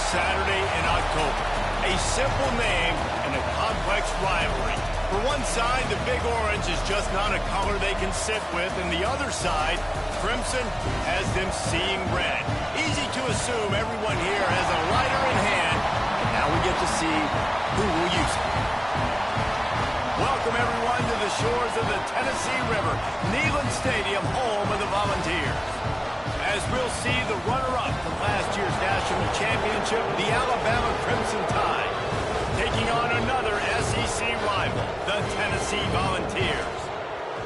Saturday in October. A simple name and a complex rivalry. For one side, the Big Orange is just not a color they can sit with, and the other side, Crimson, has them seeing red. Easy to assume everyone here has a lighter in hand, and now we get to see who will use it. Welcome, everyone, to the shores of the Tennessee River, Neyland Stadium, home of the Volunteers. As we'll see the runner-up from last year's national championship, the Alabama Crimson Tide, taking on another SEC rival, the Tennessee Volunteers.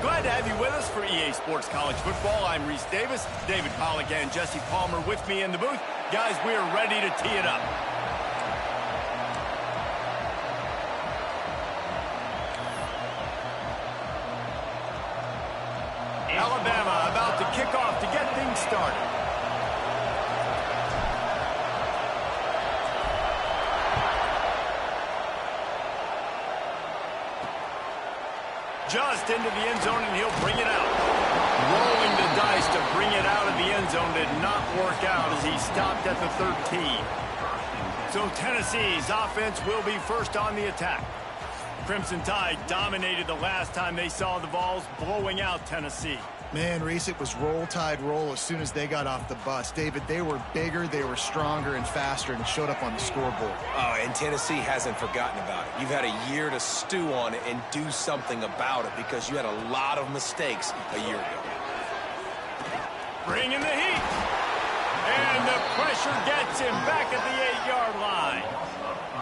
Glad to have you with us for EA Sports College Football. I'm Reese Davis, David Pollack and Jesse Palmer with me in the booth. Guys, we are ready to tee it up. Alabama about to kick off to get things started. Just into the end zone, and he'll bring it out. Rolling the dice to bring it out of the end zone did not work out as he stopped at the 13. So Tennessee's offense will be first on the attack. Crimson Tide dominated the last time they saw the Vols, blowing out Tennessee. Man, Reese, it was roll, tide, roll as soon as they got off the bus. David, they were bigger, they were stronger and faster, and it showed up on the scoreboard. Oh, and Tennessee hasn't forgotten about it. You've had a year to stew on it and do something about it because you had a lot of mistakes a year ago. Bringing the heat. And the pressure gets him back at the 8-yard line.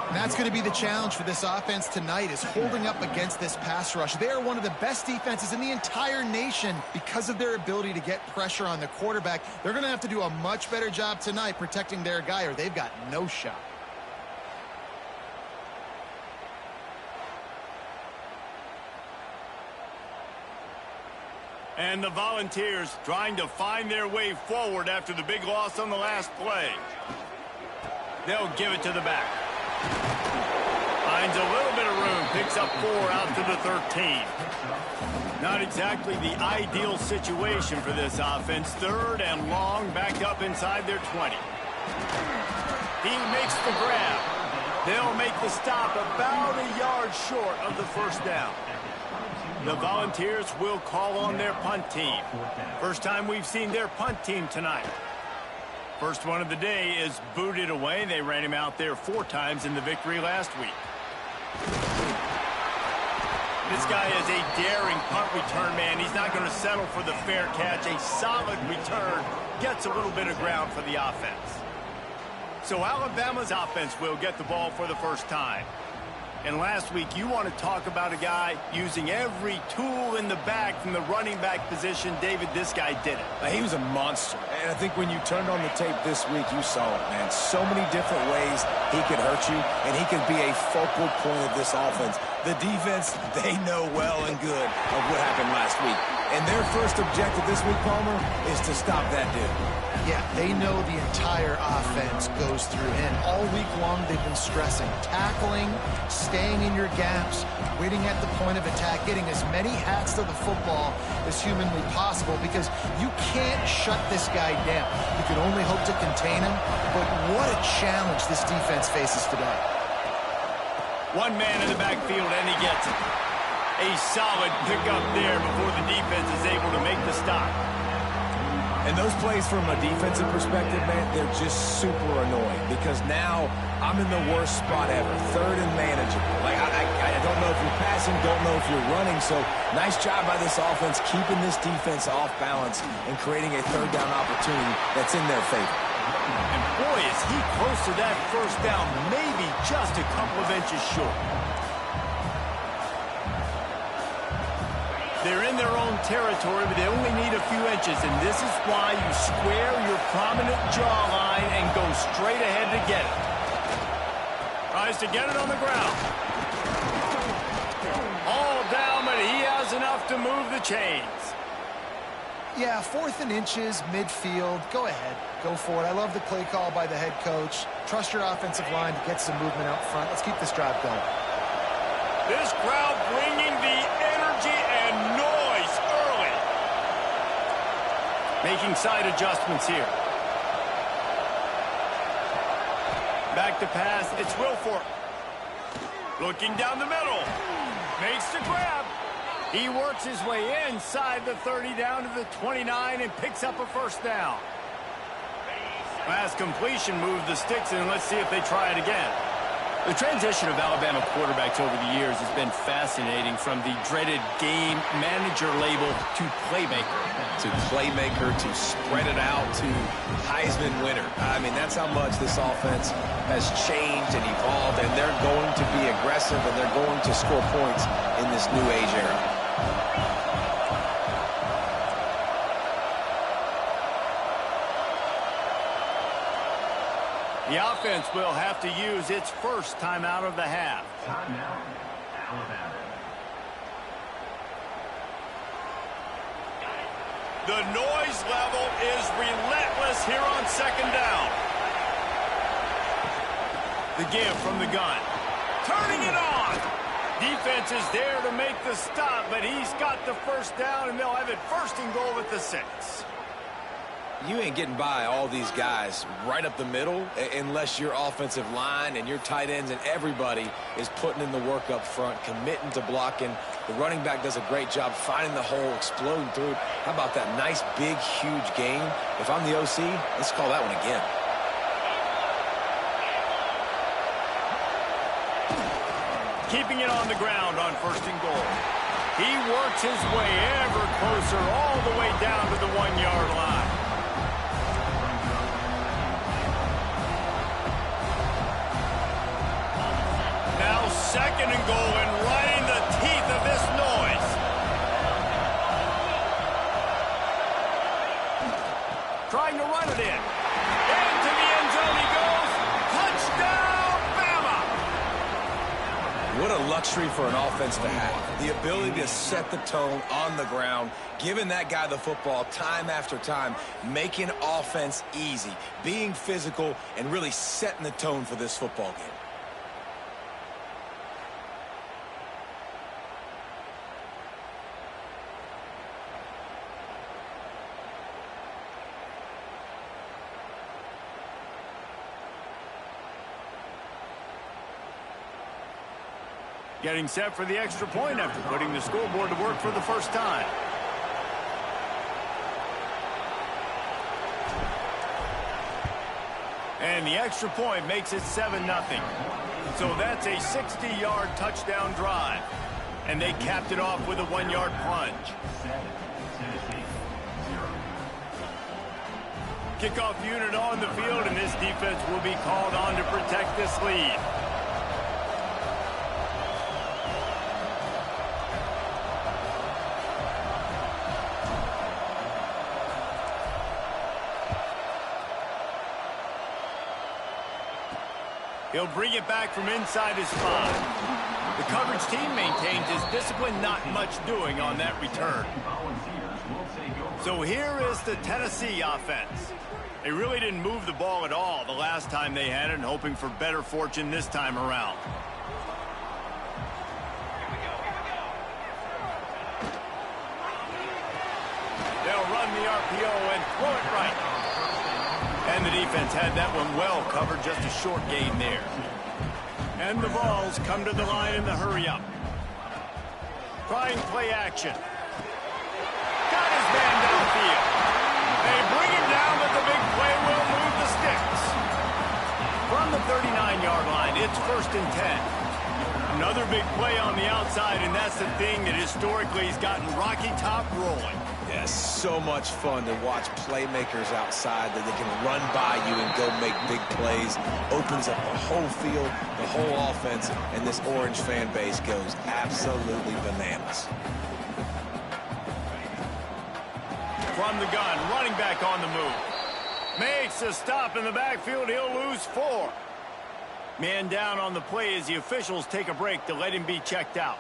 And that's going to be the challenge for this offense tonight, is holding up against this pass rush. They are one of the best defenses in the entire nation because of their ability to get pressure on the quarterback. They're going to have to do a much better job tonight protecting their guy, or they've got no shot. And the Volunteers trying to find their way forward after the big loss on the last play. They'll give it to the back. Finds a little bit of room, picks up 4 out to the 13. Not exactly the ideal situation for this offense. 3rd and long, backed up inside their 20. He makes the grab. They'll make the stop about a yard short of the first down. The Volunteers will call on their punt team. First time we've seen their punt team tonight. First one of the day is booted away. They ran him out there 4 times in the victory last week. This guy is a daring punt return man. He's not going to settle for the fair catch. A solid return gets a little bit of ground for the offense. So Alabama's offense will get the ball for the first time. And last week, you want to talk about a guy using every tool in the back from the running back position. David, this guy did it. He was a monster. And I think when you turned on the tape this week, you saw it, man. So many different ways he could hurt you, and he could be a focal point of this offense. The defense, they know well and good of what happened last week. And their first objective this week, Palmer, is to stop that dude. Yeah, they know the entire offense goes through him. All week long, they've been stressing tackling, staying in your gaps, waiting at the point of attack, getting as many hats to the football as humanly possible, because you can't shut this guy down. You can only hope to contain him, but what a challenge this defense faces today. One man in the backfield, and he gets it. A solid pickup there before the defense is able to make the stop. And those plays from a defensive perspective, man, they're just super annoying because now I'm in the worst spot ever, 3rd and manageable. Like, I don't know if you're passing, don't know if you're running. So nice job by this offense keeping this defense off balance and creating a 3rd down opportunity that's in their favor. And boy, is he close to that first down, maybe just a couple of inches short. They're in their own territory, but they only need a few inches, and this is why you square your prominent jawline and go straight ahead to get it. Tries to get it on the ground. All down, but he has enough to move the chains. Yeah, 4th and inches, midfield. Go ahead. Go for it. I love the play call by the head coach. Trust your offensive line to get some movement out front. Let's keep this drive going. This crowd bringing the energy and noise early. Making side adjustments here. Back to pass. It's Wilfork. Looking down the middle. Makes the grab. He works his way inside the 30 down to the 29 and picks up a first down. Last completion moved the sticks in. Let's see if they try it again. The transition of Alabama quarterbacks over the years has been fascinating, from the dreaded game manager label to playmaker. To playmaker, to spread it out, to Heisman winner. I mean, that's how much this offense has changed and evolved, and they're going to be aggressive, and they're going to score points in this new age era. The offense will have to use its first timeout of the half. Timeout, Alabama. The noise level is relentless here on second down. The give from the gun. Turning it on. Defense is there to make the stop, but he's got the first down, and they'll have it first and goal at the 6. You ain't getting by all these guys right up the middle unless your offensive line and your tight ends and everybody is putting in the work up front, committing to blocking. The running back does a great job finding the hole, exploding through it. How about that nice, big, huge gain? If I'm the OC, let's call that one again. Keeping it on the ground on first and goal. He works his way ever closer all the way down to the 1-yard line. Now second and goal, and right in the teeth of this noise. Trying to run it in. Into the end zone he goes. Touchdown, Bama! What a luxury for an offense to have. The ability to set the tone on the ground, giving that guy the football time after time, making offense easy, being physical, and really setting the tone for this football game. Getting set for the extra point after putting the scoreboard to work for the first time. And the extra point makes it 7-0. So that's a 60-yard touchdown drive. And they capped it off with a 1-yard plunge. Kickoff unit on the field, and this defense will be called on to protect this lead. He'll bring it back from inside his 5. The coverage team maintains his discipline, not much doing on that return. So here is the Tennessee offense. They really didn't move the ball at all the last time they had it, and hoping for better fortune this time around. They'll run the RPO and throw it right. And the defense had that one well covered, just a short gain there. And the Vols come to the line in the hurry-up. Trying play action. Got his man downfield. They bring him down, but the big play will move the sticks. From the 39-yard line, it's 1st and 10. Another big play on the outside, and that's the thing that historically has gotten Rocky Top rolling. Yeah, so much fun to watch playmakers outside that they can run by you and go make big plays. Opens up the whole field, the whole offense, and this Orange fan base goes absolutely bananas. From the gun, running back on the move. Makes a stop in the backfield. He'll lose 4. Man down on the play as the officials take a break to let him be checked out.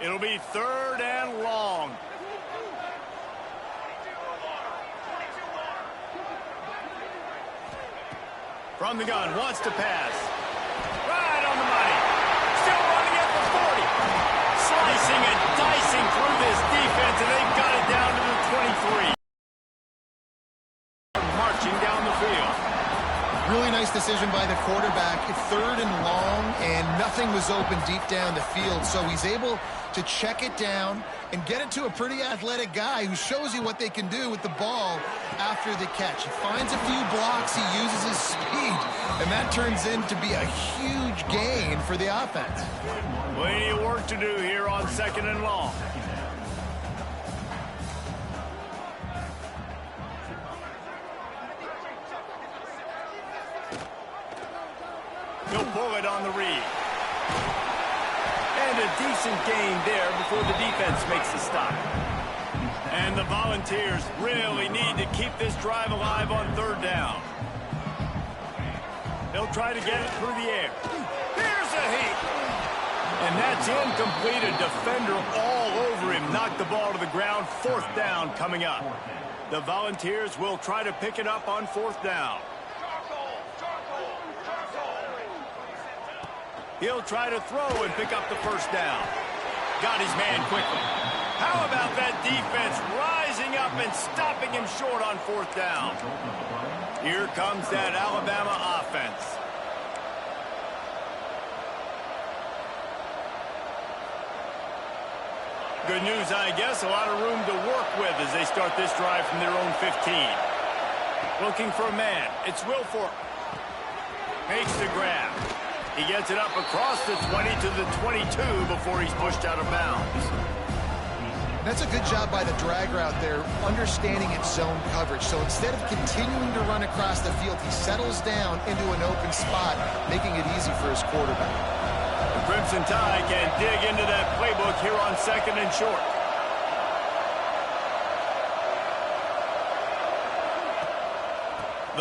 It'll be 3rd and long. From the gun, wants to pass. Right on the money. Still running at the 40. Slicing and dicing through this defense, and they've got it down to the 23. decision by the quarterback. 3rd and long, and nothing was open deep down the field. So he's able to check it down and get it to a pretty athletic guy who shows you what they can do with the ball after the catch. He finds a few blocks, he uses his speed, and that turns into be a huge gain for the offense. Plenty of work to do here on 2nd and long. He'll pull it on the read. And a decent gain there before the defense makes the stop. And the Volunteers really need to keep this drive alive on 3rd down. They'll try to get it through the air. Here's a heat. And that's incomplete. A defender all over him. Knocked the ball to the ground. 4th down coming up. The Volunteers will try to pick it up on 4th down. He'll try to throw and pick up the 1st down. Got his man quickly. How about that defense rising up and stopping him short on 4th down? Here comes that Alabama offense. Good news, I guess. A lot of room to work with as they start this drive from their own 15. Looking for a man. It's Wilfork. Makes the grab. He gets it up across the 20 to the 22 before he's pushed out of bounds. That's a good job by the drag route there, understanding its zone coverage. So instead of continuing to run across the field, he settles down into an open spot, making it easy for his quarterback. The Crimson Tide can dig into that playbook here on 2nd and short.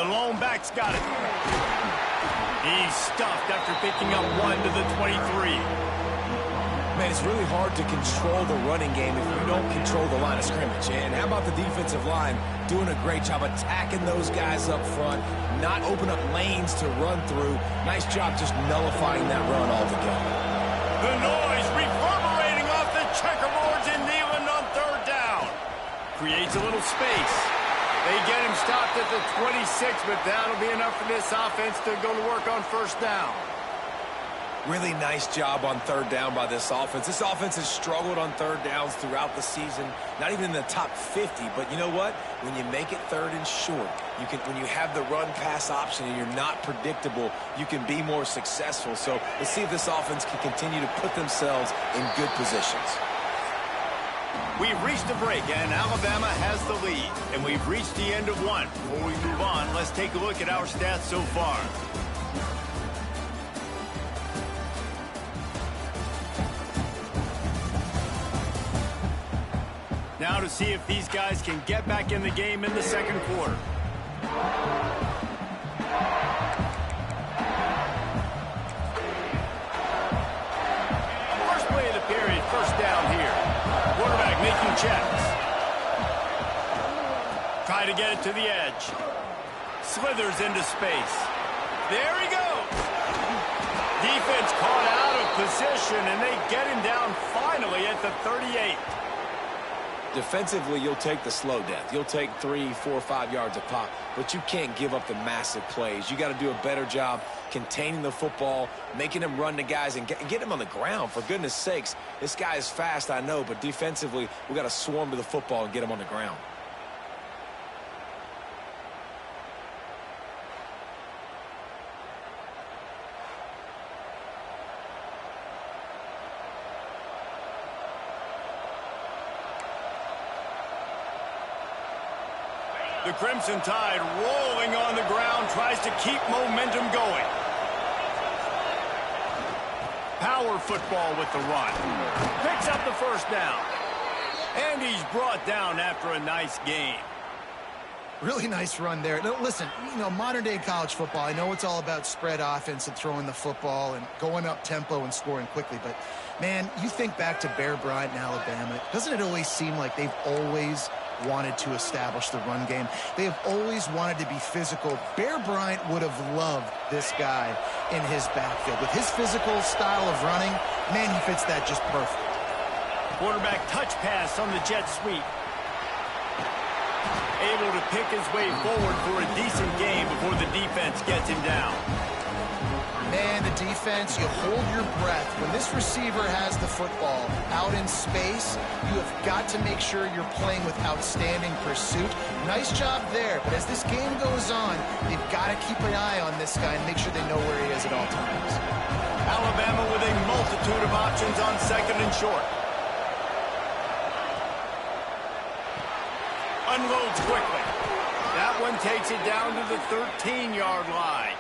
The lone back's got it. He's stuffed after picking up 1 to the 23. Man, it's really hard to control the running game if you don't control the line of scrimmage. And how about the defensive line doing a great job attacking those guys up front, not open up lanes to run through. Nice job just nullifying that run altogether. The noise reverberating off the checkerboards in Neyland on 3rd down. Creates a little space. They get him stopped at the 26, but that'll be enough for this offense to go to work on 1st down. Really nice job on 3rd down by this offense. This offense has struggled on 3rd downs throughout the season, not even in the top 50. But you know what? When you make it 3rd and short, when you have the run-pass option and you're not predictable, you can be more successful. So let's see if this offense can continue to put themselves in good positions. We've reached a break, and Alabama has the lead. And we've reached the end of one. Before we move on, let's take a look at our stats so far. Now to see if these guys can get back in the game in the 2nd quarter. First play of the period, 1st down here. Quarterback making checks. Try to get it to the edge. Slithers into space. There he goes. Defense caught out of position, and they get him down finally at the 38. Defensively, you'll take the slow death. You'll take 3, 4, 5 yards a pop, but you can't give up the massive plays. You got to do a better job containing the football, making them run to guys, and get him on the ground. For goodness sakes, this guy is fast, I know, but defensively, we got to swarm to the football and get him on the ground. The Crimson Tide rolling on the ground, tries to keep momentum going. Power football with the run. Picks up the 1st down. And he's brought down after a nice gain. Really nice run there. Now, listen, modern-day college football, I know it's all about spread offense and throwing the football and going up tempo and scoring quickly, but, man, you think back to Bear Bryant in Alabama, doesn't it always seem like they've always wanted to establish the run game? They have always wanted to be physical. Bear Bryant would have loved this guy in his backfield. With his physical style of running, man, he fits that just perfect. Quarterback touch pass on the jet sweep. able to pick his way forward for a decent game before the defense gets him down. Man, the defense, you hold your breath. When this receiver has the football out in space, you have got to make sure you're playing with outstanding pursuit. Nice job there, but as this game goes on, they've got to keep an eye on this guy and make sure they know where he is at all times. Alabama with a multitude of options on second and short. Unloads quickly. That one takes it down to the 13-yard line.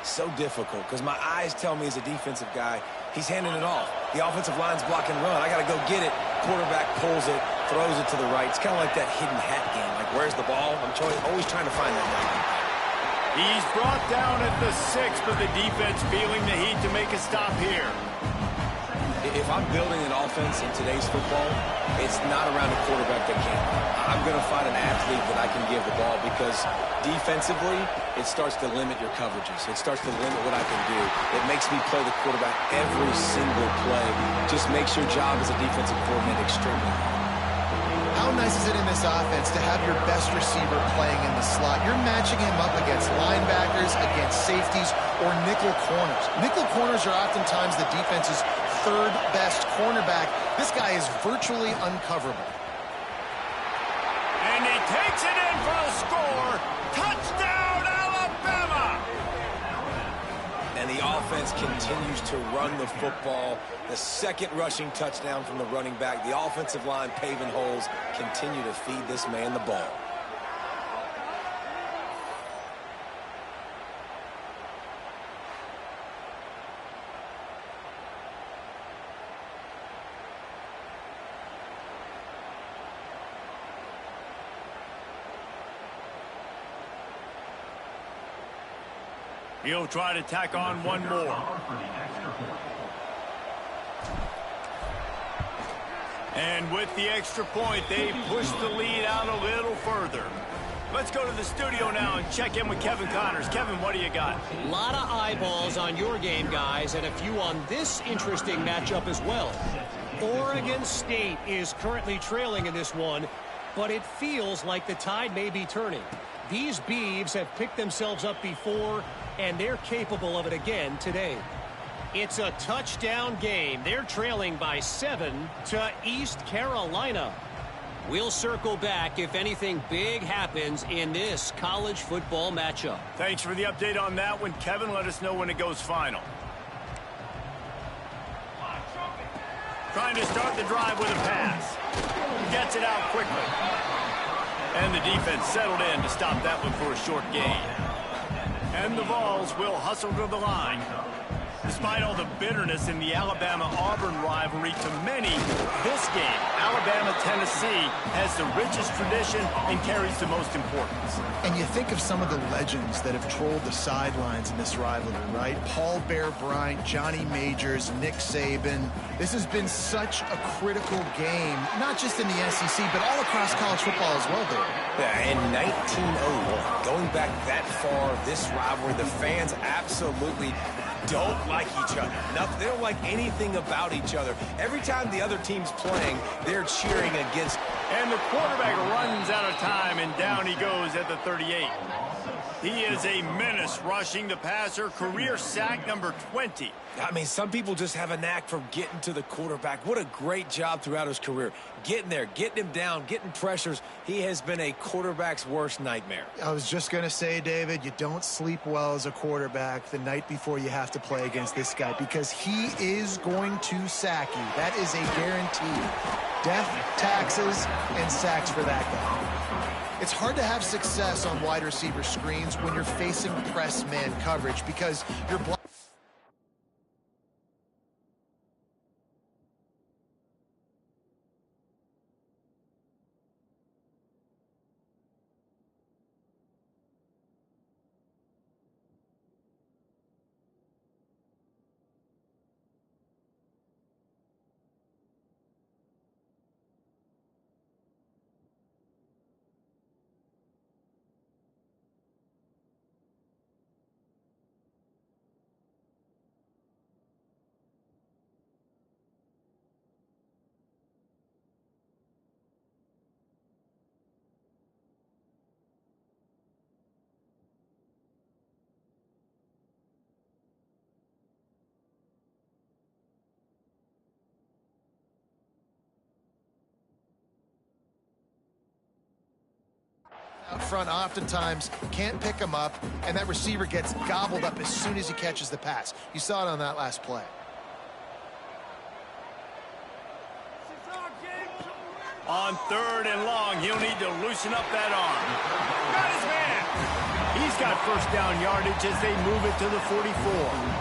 So difficult because my eyes tell me as a defensive guy, he's handing it off. The offensive line's block and run. I got to go get it. Quarterback pulls it, throws it to the right. It's kind of like that hidden hat game. Like, where's the ball? I'm always trying to find that guy. He's brought down at the 6, but the defense feeling the heat to make a stop here. If I'm building an offense in today's football, it's not around a quarterback that can. I'm going to find an athlete that I can give the ball because defensively, it starts to limit your coverages. It starts to limit what I can do. It makes me play the quarterback every single play. Just makes your job as a defensive coordinator extremely hard. How nice is it in this offense to have your best receiver playing in the slot? You're matching him up against linebackers, against safeties, or nickel corners. Nickel corners are oftentimes the defense's third best cornerback. This guy is virtually uncoverable. And he takes it in for a score. Touchdown, Alabama! And the offense continues to run the football. The second rushing touchdown from the running back. The offensive line paving holes. Continue to feed this man the ball. He'll try to tack on one more. And with the extra point, they push the lead out a little further. Let's go to the studio now and check in with Kevin Connors. Kevin, what do you got? A lot of eyeballs on your game, guys, and a few on this interesting matchup as well. Oregon State is currently trailing in this one, but it feels like the tide may be turning. These Beavs have picked themselves up before, and they're capable of it again today. It's a touchdown game. They're trailing by 7 to East Carolina. We'll circle back if anything big happens in this college football matchup. Thanks for the update on that one, Kevin. Let us know when it goes final. Trying to start the drive with a pass. Gets it out quickly. And the defense settled in to stop that one for a short gain. And the Vols will hustle to the line. Despite all the bitterness in the Alabama-Auburn rivalry, to many, this game, Alabama-Tennessee, has the richest tradition and carries the most importance. And you think of some of the legends that have trolled the sidelines in this rivalry, right? Paul Bear Bryant, Johnny Majors, Nick Saban. This has been such a critical game, not just in the SEC, but all across college football as well, David. Yeah, in 1901, going back that far, this rivalry, the fans absolutely don't like each other. They don't like anything about each other. Every time the other team's playing, they're cheering against. And the quarterback runs out of time, and down he goes at the 38. He is a menace rushing the passer, career sack number 20. I mean, some people just have a knack for getting to the quarterback. What a great job throughout his career. Getting there, getting him down, getting pressures. He has been a quarterback's worst nightmare. I was just going to say, David, you don't sleep well as a quarterback the night before you have to play against this guy because he is going to sack you. That is a guarantee. Death, taxes, and sacks for that guy. It's hard to have success on wide receiver screens when you're facing press man coverage because you're blocking. Up front oftentimes can't pick him up, and that receiver gets gobbled up as soon as he catches the pass. You saw it on that last play. On 3rd and long, he'll need to loosen up that arm. Got his man. He's got first down yardage as they move it to the 44.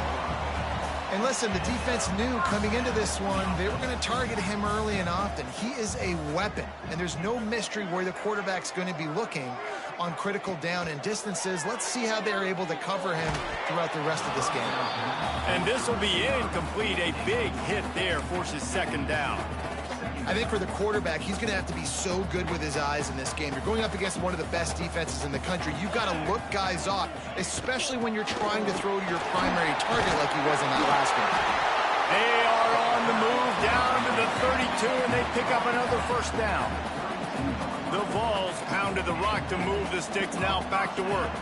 And listen, the defense knew coming into this one, they were going to target him early and often. He is a weapon, and there's no mystery where the quarterback's going to be looking on critical down and distances. Let's see how they're able to cover him throughout the rest of this game. And this will be incomplete. A big hit there forces 2nd down. I think for the quarterback, he's going to have to be so good with his eyes in this game. You're going up against one of the best defenses in the country. You've got to look guys off, especially when you're trying to throw to your primary target like he was in that last one. They are on the move down to the 32, and they pick up another 1st down. The Vols pounded the rock to move the sticks, now back to work.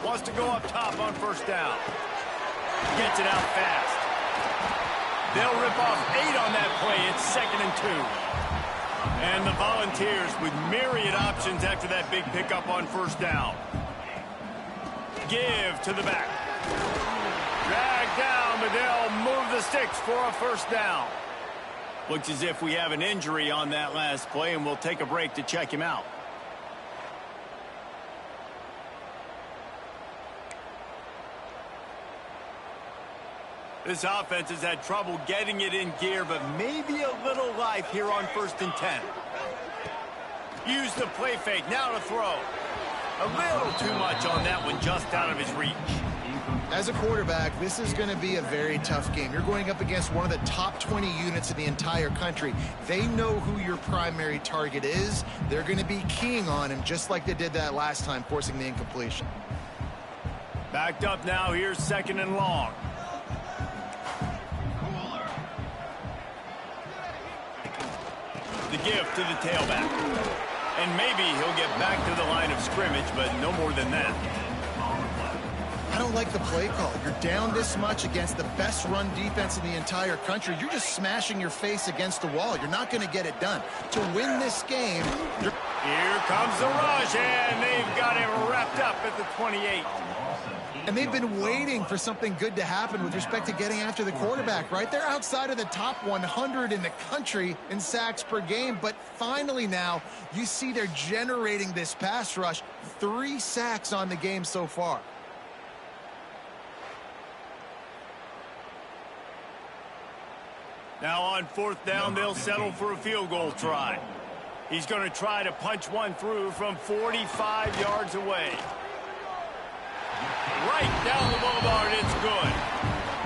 Wants to go up top on 1st down. Gets it out fast. They'll rip off 8 on that play. It's 2nd and 2. And the Volunteers with myriad options after that big pickup on 1st down. Give to the back. Drag down, but they'll move the sticks for a 1st down. Looks as if we have an injury on that last play, and we'll take a break to check him out. This offense has had trouble getting it in gear, but maybe a little life here on 1st and 10. Use the play fake, now to throw. A little too much on that one, just out of his reach. As a quarterback, this is going to be a very tough game. You're going up against one of the top 20 units in the entire country. They know who your primary target is. They're going to be keying on him, just like they did that last time, forcing the incompletion. Backed up now, here's 2nd and long. The give to the tailback. And maybe he'll get back to the line of scrimmage, but no more than that. I don't like the play call. You're down this much against the best run defense in the entire country. You're just smashing your face against the wall. You're not going to get it done. To win this game, here comes the rush, and they've got him wrapped up at the 28. And they've been waiting for something good to happen with respect to getting after the quarterback, right? They're outside of the top 100 in the country in sacks per game, but finally now you see they're generating this pass rush. 3 sacks on the game so far. Now on 4th down, they'll settle for a field goal try. He's going to try to punch one through from 45 yards away. Right down the boulevard, it's good.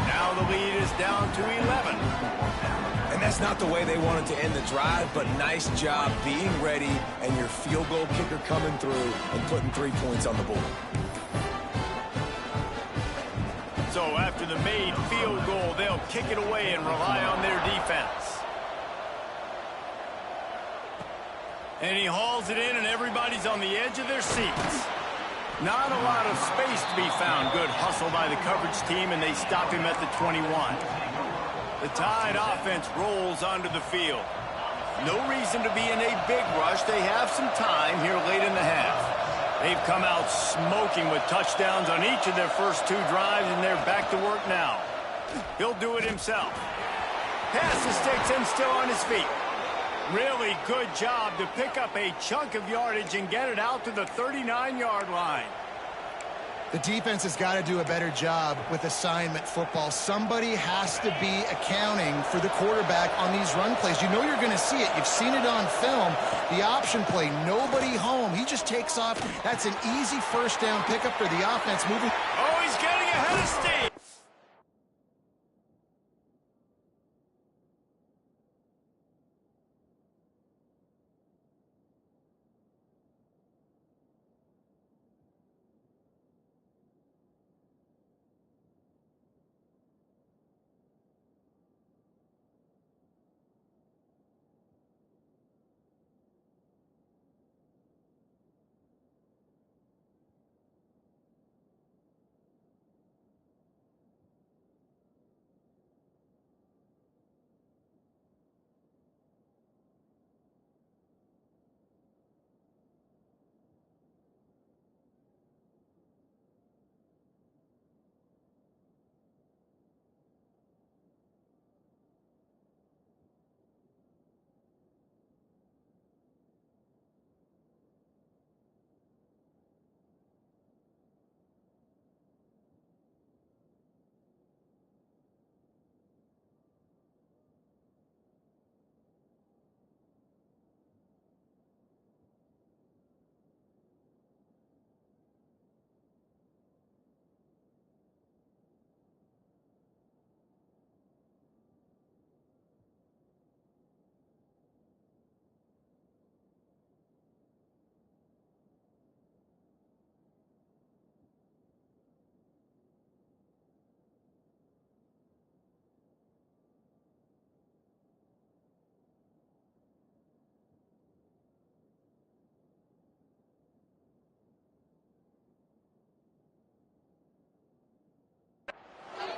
Now the lead is down to 11. And that's not the way they wanted to end the drive, but nice job being ready and your field goal kicker coming through and putting 3 points on the board. So after the made field goal, they'll kick it away and rely on their defense. And he hauls it in, and everybody's on the edge of their seats. Not a lot of space to be found. Good hustle by the coverage team, and they stop him at the 21. The Tide offense rolls onto the field. No reason to be in a big rush. They have some time here late in the half. They've come out smoking with touchdowns on each of their first 2 drives, and they're back to work now. He'll do it himself. Pass the sticks and still on his feet. Really good job to pick up a chunk of yardage and get it out to the 39-yard line. The defense has got to do a better job with assignment football. Somebody has to be accounting for the quarterback on these run plays. You know you're going to see it. You've seen it on film. The option play, nobody home. He just takes off. That's an easy 1st down pickup for the offense moving. Oh, he's getting ahead of Steve.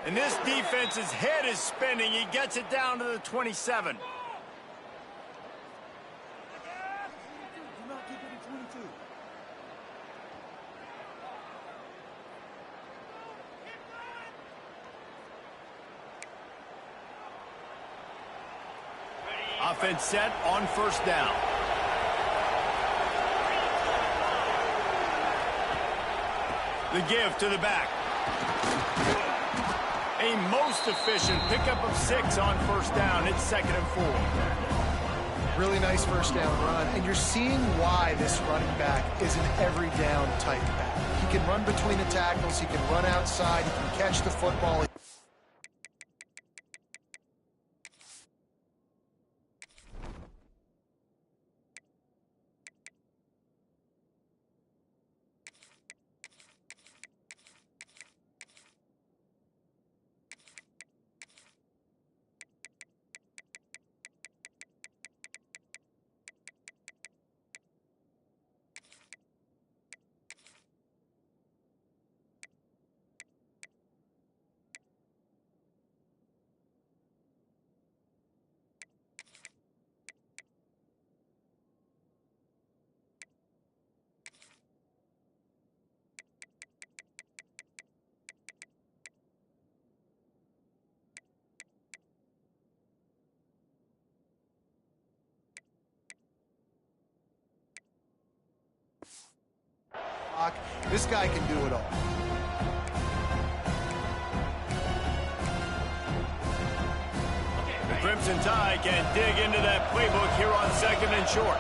And this defense's head is spinning. He gets it down to the 27. Offense set on first down. The give to the back. A most efficient pickup of 6 on first down. It's 2nd and 4. Really nice first down run, and you're seeing why this running back is an every down type back. He can run between the tackles, he can run outside, he can catch the football. This guy can do it all. The Crimson Tide can dig into that playbook here on 2nd and short.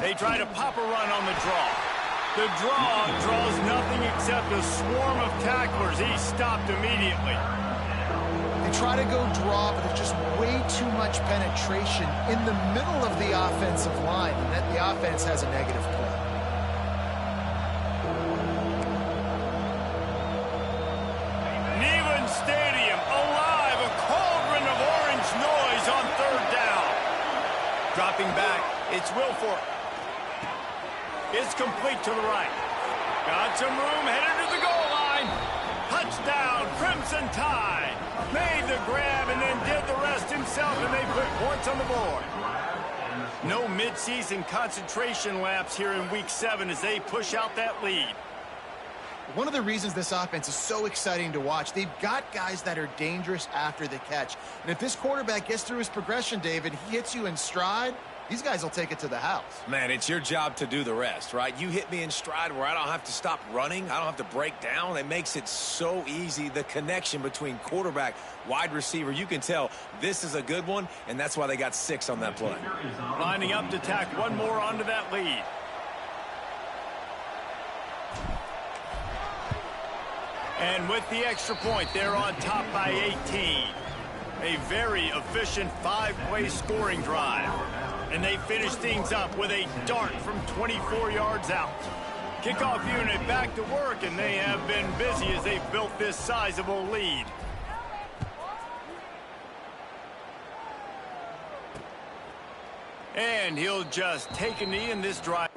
They try to pop a run on the draw. The draw draws nothing except a swarm of tacklers. He's stopped immediately. They try to go draw, but there's just way too much penetration in the middle of the offensive line, and then the offense has a negative play. Neyland Stadium alive, a cauldron of orange noise on 3rd down. Dropping back, it's Wilfork. It's complete to the right. Got some room, headed to the goal line. Touchdown, Crimson Tide. Made the grab and then did the rest himself, and they put points on the board. No midseason concentration laps here in Week 7 as they push out that lead. One of the reasons this offense is so exciting to watch, they've got guys that are dangerous after the catch. And if this quarterback gets through his progression, David, he hits you in stride, these guys will take it to the house. Man, it's your job to do the rest, right? You hit me in stride where I don't have to stop running. I don't have to break down. It makes it so easy. The connection between quarterback, wide receiver, you can tell this is a good one, and that's why they got 6 on that play. Lining up to tack one more onto that lead. And with the extra point, they're on top by 18. A very efficient 5-play scoring drive. And they finish things up with a dart from 24 yards out. Kickoff unit back to work, and they have been busy as they've built this sizable lead. And he'll just take a knee in this drive.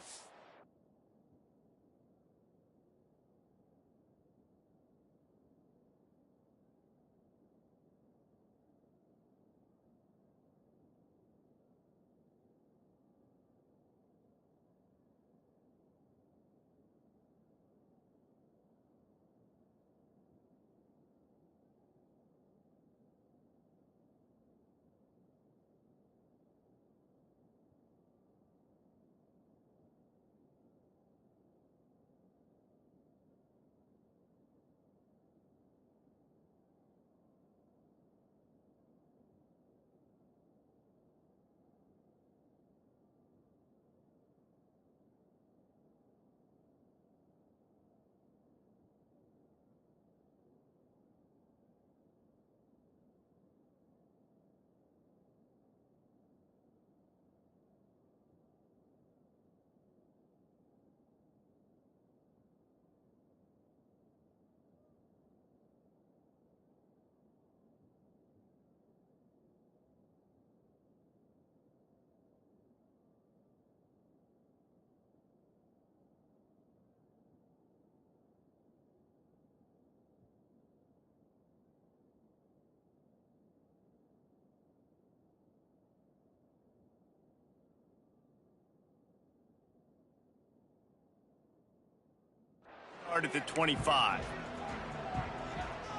Start at the 25.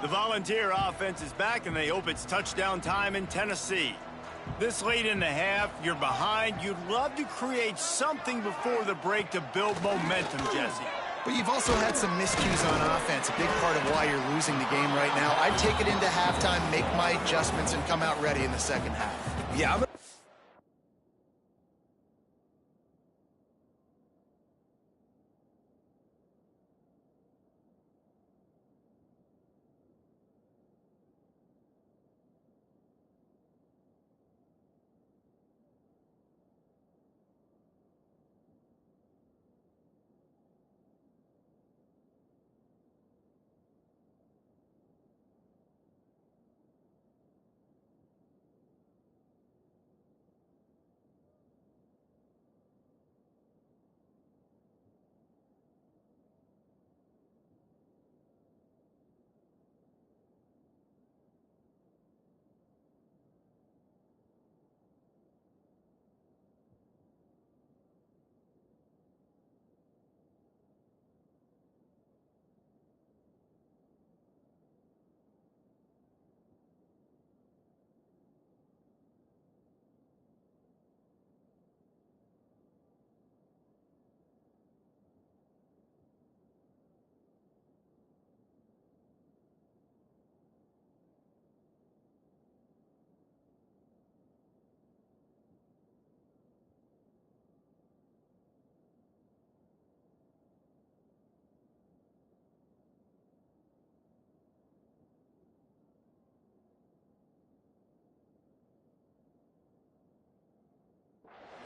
The Volunteer offense is back, and they hope it's touchdown time in Tennessee. This late in the half, you're behind. You'd love to create something before the break to build momentum, Jesse. But you've also had some miscues on offense, a big part of why you're losing the game right now. I'd take it into halftime, make my adjustments, and come out ready in the second half. Yeah,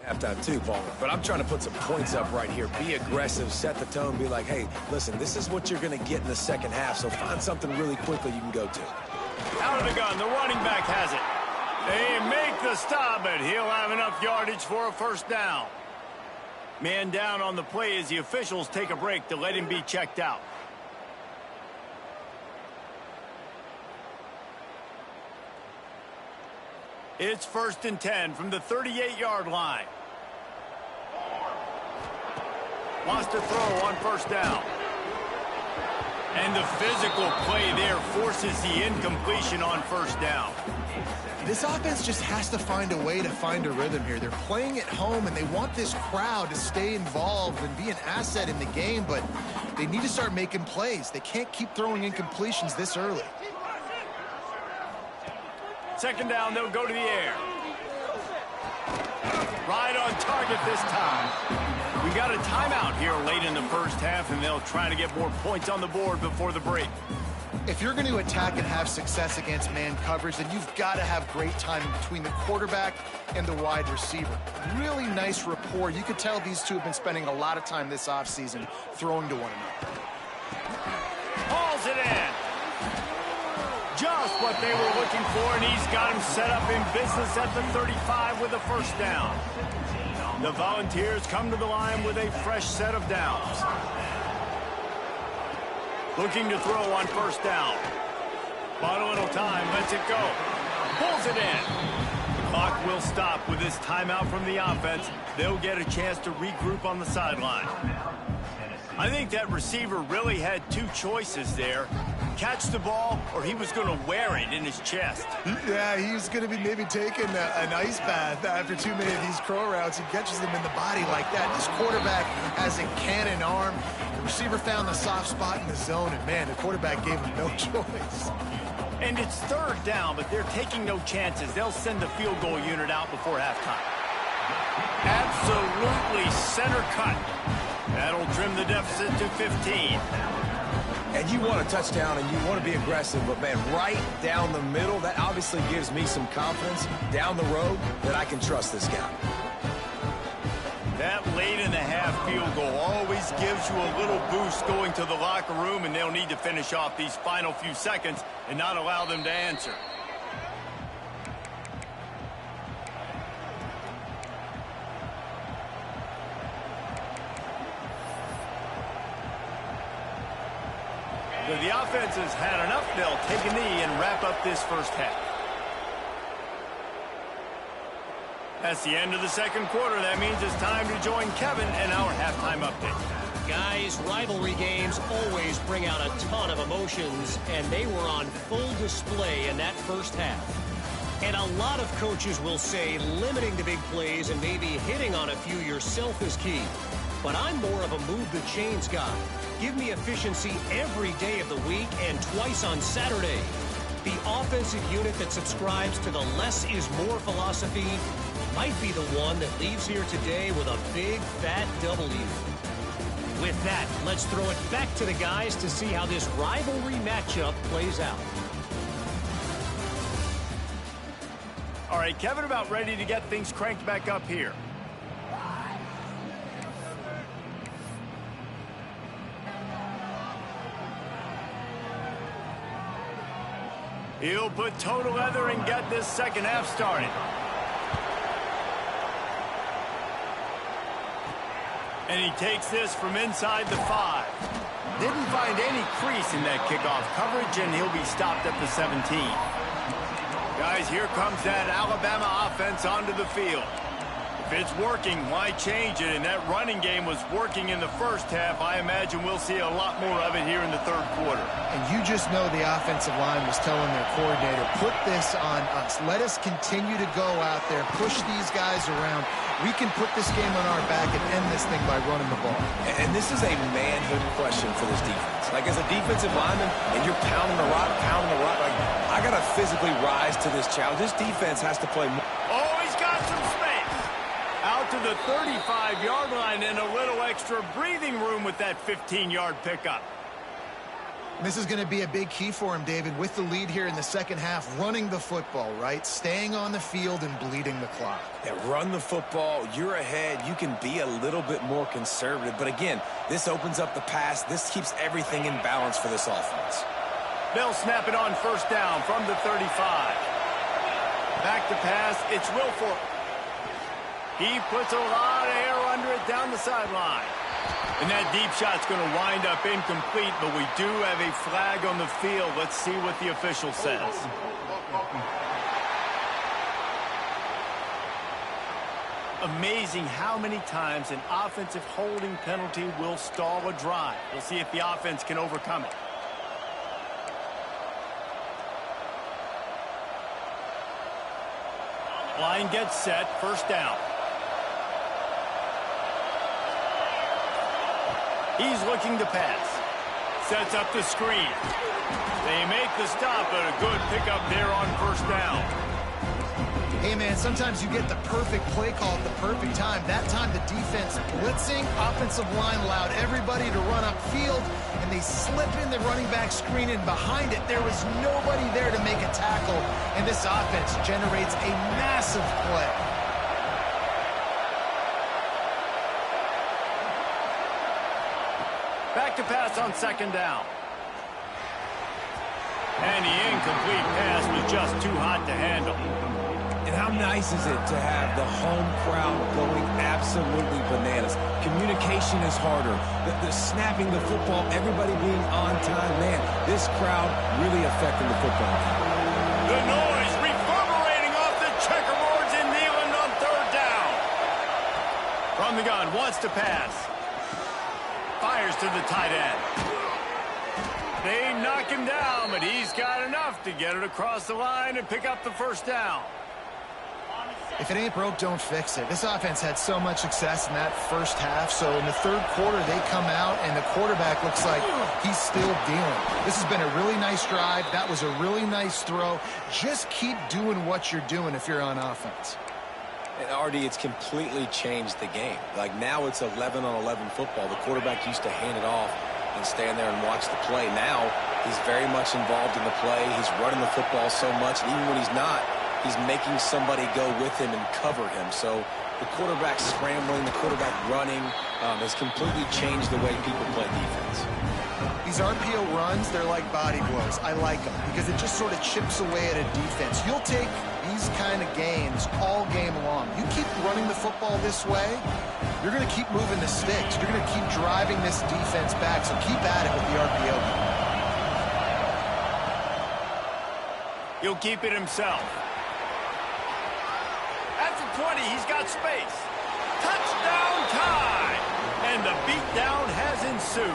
halftime too, Paul. But I'm trying to put some points up right here. Be aggressive, set the tone, be like, hey, listen, this is what you're going to get in the second half, so find something really quickly you can go to. Out of the gun, the running back has it. They make the stop, but he'll have enough yardage for a first down. Man down on the play as the officials take a break to let him be checked out. It's 1st and 10 from the 38-yard line. Wants to throw on first down. And the physical play there forces the incompletion on first down. This offense just has to find a way to find a rhythm here. They're playing at home, and they want this crowd to stay involved and be an asset in the game, but they need to start making plays. They can't keep throwing incompletions this early. Second down, they'll go to the air. Right on target this time. We got a timeout here late in the first half, and they'll try to get more points on the board before the break. If you're going to attack and have success against man coverage, then you've got to have great timing between the quarterback and the wide receiver. Really nice rapport. You could tell these two have been spending a lot of time this offseason throwing to one another. Hauls it in. Just what they were looking for, and he's got him set up in business at the 35 with a first down. The Volunteers come to the line with a fresh set of downs. Looking to throw on first down. Bought a little time, lets it go. Pulls it in. The clock will stop with this timeout from the offense. They'll get a chance to regroup on the sideline. I think that receiver really had two choices there. Catch the ball, or he was going to wear it in his chest. Yeah, he was going to be maybe taking an ice bath after too many of these crow routes. He catches them in the body like that. This quarterback has a cannon arm. The receiver found the soft spot in the zone, and, man, the quarterback gave him no choice. And it's third down, but they're taking no chances. They'll send the field goal unit out before halftime. Absolutely center cut. That'll trim the deficit to 15. And you want a touchdown and you want to be aggressive, but, man, right down the middle, that obviously gives me some confidence down the road that I can trust this guy. That late in the half field goal always gives you a little boost going to the locker room, and they'll need to finish off these final few seconds and not allow them to answer. The offense has had enough. They'll take a knee and wrap up this first half. That's the end of the second quarter. That means it's time to join Kevin in our halftime update. Guys, rivalry games always bring out a ton of emotions, and they were on full display in that first half. And a lot of coaches will say limiting the big plays and maybe hitting on a few yourself is key. But I'm more of a move the chains guy. Give me efficiency every day of the week and twice on Saturday. The offensive unit that subscribes to the less is more philosophy might be the one that leaves here today with a big fat W. With that, let's throw it back to the guys to see how this rivalry matchup plays out. All right, Kevin about ready to get things cranked back up here. He'll put total leather and get this second half started. And he takes this from inside the 5. Didn't find any crease in that kickoff coverage, and he'll be stopped at the 17. Guys, here comes that Alabama offense onto the field. If it's working, why change it? And that running game was working in the first half. I imagine we'll see a lot more of it here in the third quarter. And you just know the offensive line was telling their coordinator, put this on us. Let us continue to go out there, push these guys around. We can put this game on our back and end this thing by running the ball. And this is a manhood question for this defense. Like, as a defensive lineman, and you're pounding the rock, like, I got to physically rise to this challenge. This defense has to play more. Oh, he's got some space. Out to the 35-yard line and a little extra breathing room with that 15-yard pickup. This is going to be a big key for him, David, with the lead here in the second half, running the football, right? Staying on the field and bleeding the clock. Yeah, run the football. You're ahead. You can be a little bit more conservative. But again, this opens up the pass. This keeps everything in balance for this offense. They'll snap it on first down from the 35. Back to pass. It's Wilfork. He puts a lot of air under it down the sideline. And that deep shot's going to wind up incomplete, but we do have a flag on the field. Let's see what the official says. Amazing how many times an offensive holding penalty will stall a drive. We'll see if the offense can overcome it. Line gets set, first down. He's looking to pass. Sets up the screen. They make the stop, but a good pickup there on first down. Hey, man, sometimes you get the perfect play call at the perfect time. That time the defense blitzing, offensive line allowed everybody to run upfield, and they slip in the running back screen, and behind it there was nobody there to make a tackle, and this offense generates a massive play. Back to pass on second down. And the incomplete pass was just too hot to handle. And how nice is it to have the home crowd going absolutely bananas? Communication is harder. The snapping the football, everybody being on time. Man, this crowd really affecting the football game. The noise reverberating off the checkerboards in Neyland on third down. From the gun, wants to pass. Fires to the tight end. They knock him down, but he's got enough to get it across the line and pick up the first down. If it ain't broke, don't fix it. This offense had so much success in that first half, so in the third quarter they come out and the quarterback looks like he's still dealing. This has been a really nice drive. That was a really nice throw. Just keep doing what you're doing if you're on offense. And RD, it's completely changed the game. Like, now it's 11-on-11 football. The quarterback used to hand it off and stand there and watch the play. Now he's very much involved in the play. He's running the football so much, and even when he's not, he's making somebody go with him and cover him. So the quarterback scrambling, the quarterback running has completely changed the way people play defense. These RPO runs, they're like body blows. I like them because it just sort of chips away at a defense. You'll take these kind of gains all game long. You keep running the football this way, you're going to keep moving the sticks. You're going to keep driving this defense back, so keep at it with the RPO. He'll keep it himself. At the 20, he's got space. Touchdown time! And the beatdown has pursue.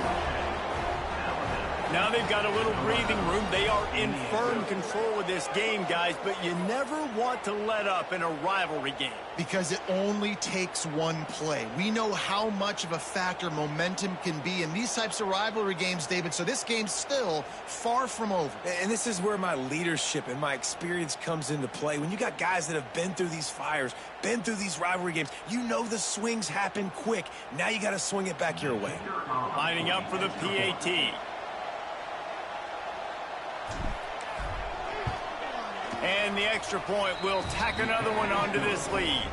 Now they've got a little breathing room. They are in firm control of this game, guys, but you never want to let up in a rivalry game. Because it only takes one play. We know how much of a factor momentum can be in these types of rivalry games, David, so this game's still far from over. And this is where my leadership and my experience comes into play. When you got guys that have been through these fires, been through these rivalry games, you know the swings happen quick. Now you got to swing it back your way. Lining up for the PAT. And the extra point will tack another one onto this lead.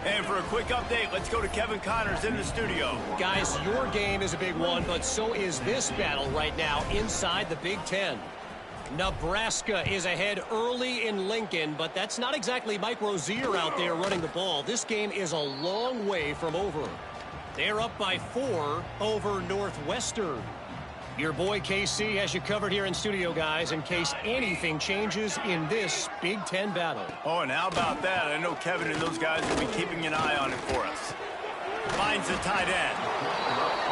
And for a quick update, let's go to Kevin Connors in the studio. Guys, your game is a big one, but so is this battle right now inside the Big Ten. Nebraska is ahead early in Lincoln, but that's not exactly Mike Rozier out there running the ball. This game is a long way from over. They're up by 4 over Northwestern. Your boy KC has you covered here in studio, guys, in case anything changes in this Big Ten battle. Oh, and how about that? I know Kevin and those guys will be keeping an eye on it for us. Finds the tight end.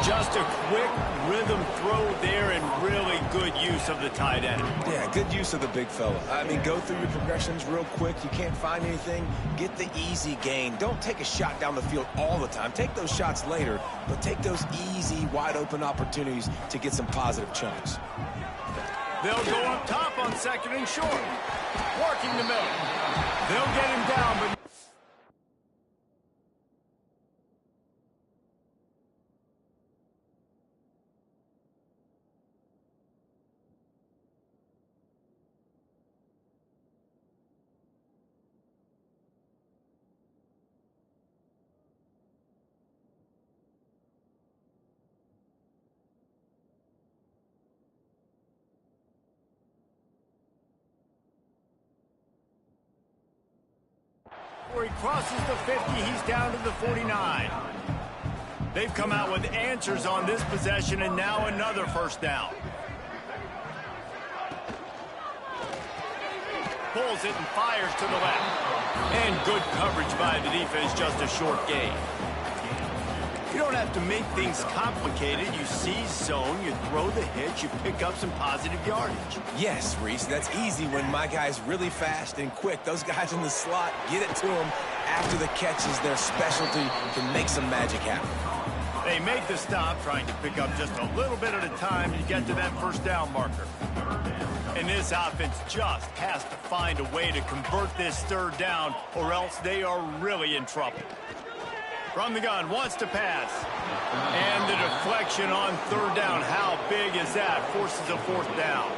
Just a quick rhythm throw there and really good use of the tight end. Yeah, good use of the big fella. I mean, go through your progressions real quick. You can't find anything, get the easy gain. Don't take a shot down the field all the time. Take those shots later, but take those easy, wide-open opportunities to get some positive chunks. They'll go up top on 2nd and short. Working the middle. They'll get him down, but... Where he crosses the 50, he's down to the 49. They've come out with answers on this possession, and now another first down. Pulls it and fires to the left. And good coverage by the defense, just a short gain. You don't have to make things complicated. You seize zone, you throw the hitch, you pick up some positive yardage. Yes, Reese, that's easy when my guy's really fast and quick. Those guys in the slot, get it to them after the catch is their specialty, can make some magic happen. They make the stop, trying to pick up just a little bit at a time to get to that first down marker. And this offense just has to find a way to convert this 3rd down, or else they are really in trouble. From the gun, wants to pass. And the deflection on 3rd down. How big is that? Forces a 4th down.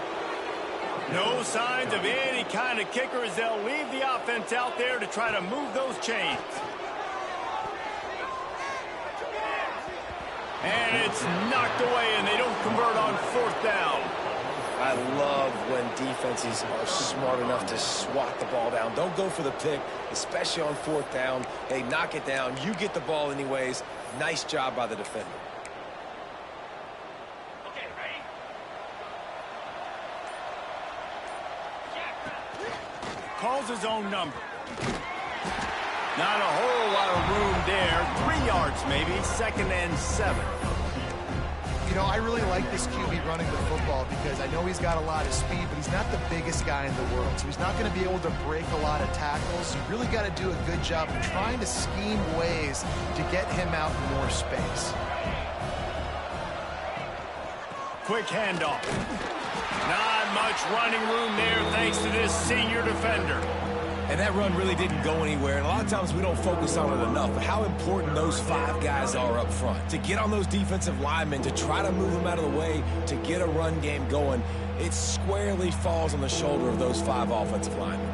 No signs of any kind of kicker as they'll leave the offense out there to try to move those chains. And it's knocked away, and they don't convert on 4th down. I love when defenses are smart enough to swat the ball down. Don't go for the pick, especially on 4th down. Hey, knock it down. You get the ball anyways. Nice job by the defender. Okay, ready? Calls his own number. Not a whole lot of room there. 3 yards maybe. 2nd and 7. You know, I really like this QB running the football because I know he's got a lot of speed, but he's not the biggest guy in the world, so he's not going to be able to break a lot of tackles. You really got to do a good job of trying to scheme ways to get him out in more space. Quick handoff. Not much running room there thanks to this senior defender. And that run really didn't go anywhere. And a lot of times we don't focus on it enough. But how important those 5 guys are up front. To get on those defensive linemen, to try to move them out of the way, to get a run game going, it squarely falls on the shoulder of those 5 offensive linemen.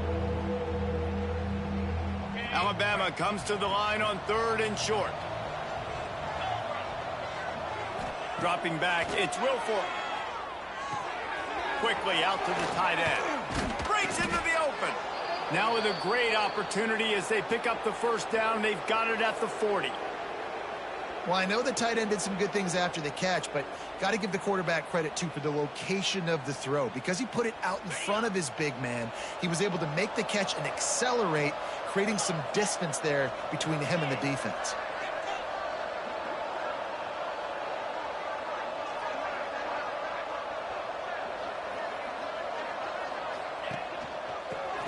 Alabama comes to the line on 3rd and short. Dropping back, it's Wilfork. Quickly out to the tight end. Breaks into the open. Now with a great opportunity as they pick up the first down. They've got it at the 40. Well, I know the tight end did some good things after the catch, but got to give the quarterback credit, too, for the location of the throw. Because he put it out in front of his big man, he was able to make the catch and accelerate, creating some distance there between him and the defense.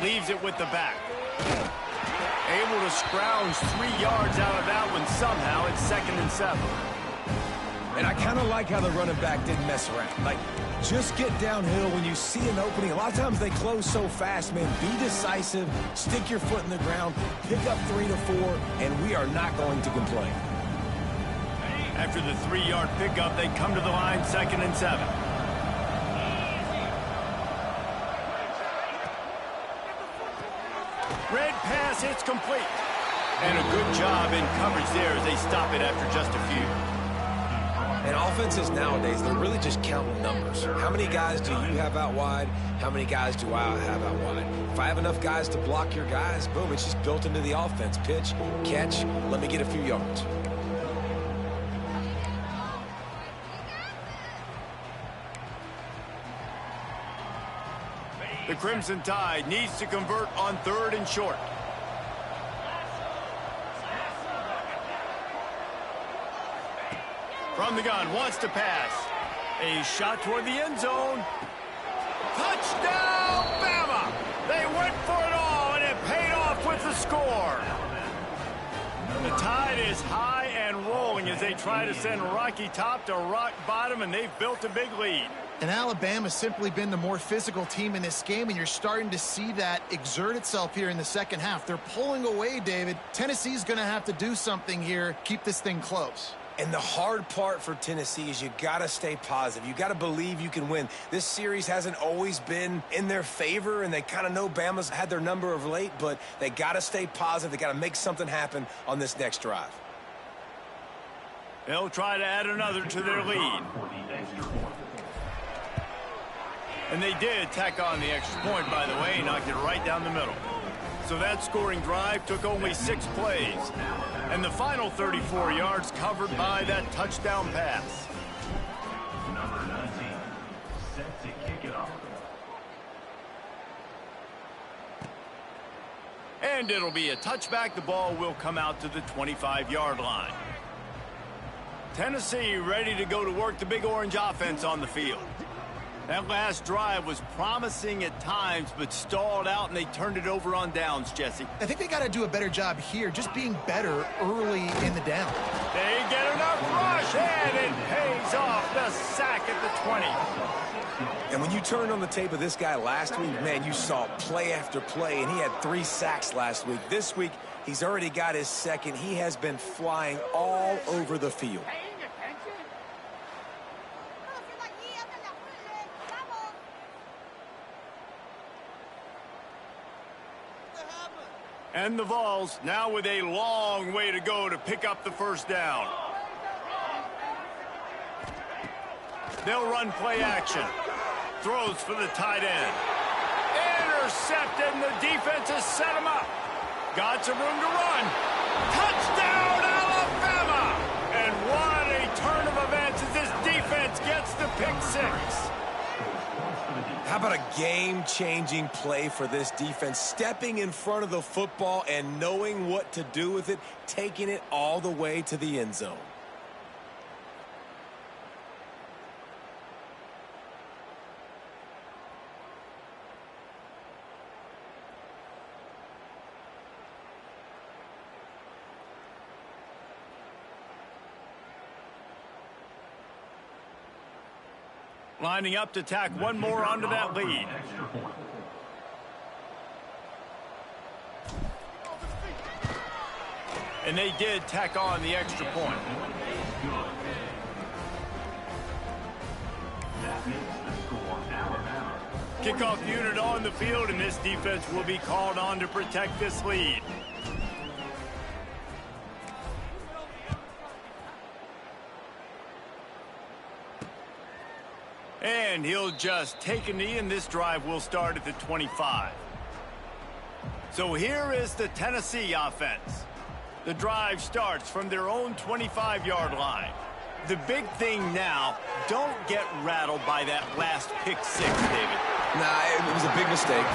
leaves it with the back. Able to scrounge 3 yards out of that one somehow. It's 2nd and 7. And I kind of like how the running back didn't mess around. Like, just get downhill when you see an opening. A lot of times they close so fast, man. Be decisive, stick your foot in the ground, pick up 3 to 4, and we are not going to complain. After the 3-yard pickup, they come to the line, 2nd and 7. Red pass, it's complete. And a good job in coverage there as they stop it after just a few. And offenses nowadays, they're really just counting numbers. How many guys do you have out wide? How many guys do I have out wide? If I have enough guys to block your guys, boom, it's just built into the offense. Pitch, catch, let me get a few yards. The Crimson Tide needs to convert on 3rd and short. From the gun, wants to pass. A shot toward the end zone. Touchdown, Bama! They went for it all, and it paid off with the score. The Tide is high and rolling as they try to send Rocky Top to rock bottom, and they've built a big lead. And Alabama's simply been the more physical team in this game, and you're starting to see that exert itself here in the second half. They're pulling away, David. Tennessee's going to have to do something here, keep this thing close. And the hard part for Tennessee is you got to stay positive. You got to believe you can win. This series hasn't always been in their favor, and they kind of know Bama's had their number of late, but they got to stay positive. They got to make something happen on this next drive. They'll try to add another to their lead. And they did tack on the extra point, by the way, knocked it right down the middle. So that scoring drive took only 6 plays. And the final 34 yards covered by that touchdown pass. Number 19, set to kick it off. And it'll be a touchback. The ball will come out to the 25-yard line. Tennessee ready to go to work the Big Orange offense on the field. That last drive was promising at times, but stalled out, and they turned it over on downs, Jesse. I think they got to do a better job here, just being better early in the down. They get enough rush, and it pays off. The sack at the 20. And when you turned on the tape of this guy last week, man, you saw play after play, and he had 3 sacks last week. This week, he's already got his 2nd. He has been flying all over the field. And the Vols now with a long way to go to pick up the first down. They'll run play action. Throws for the tight end. Intercepted, and the defense has set him up. Got some room to run. Touchdown, Alabama! And what a turn of events as this defense gets the pick 6. How about a game-changing play for this defense? Stepping in front of the football and knowing what to do with it, taking it all the way to the end zone. Lining up to tack one more onto that lead. And they did tack on the extra point. That makes the score Alabama. Kickoff unit on the field, and this defense will be called on to protect this lead. And he'll just take a knee, and this drive will start at the 25. So here is the Tennessee offense. The drive starts from their own 25-yard line. The big thing now, don't get rattled by that last pick 6, David. Nah, it was a big mistake.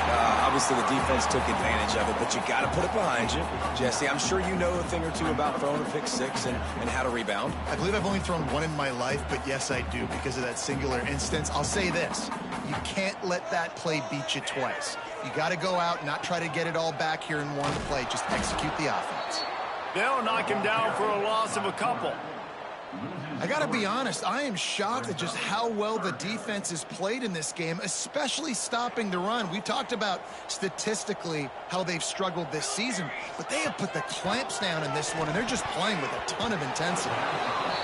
Obviously, the defense took advantage of it, but you got to put it behind you. Jesse, I'm sure you know a thing or two about throwing a pick six and how to rebound. I believe I've only thrown one in my life, but yes, I do because of that singular instance. I'll say this. You can't let that play beat you twice. You got to go out and not try to get it all back here in one play. Just execute the offense. They'll knock him down for a loss of a couple. I got to be honest, I am shocked at just how well the defense has played in this game, especially stopping the run. We talked about statistically how they've struggled this season, but they have put the clamps down in this one, and they're just playing with a ton of intensity.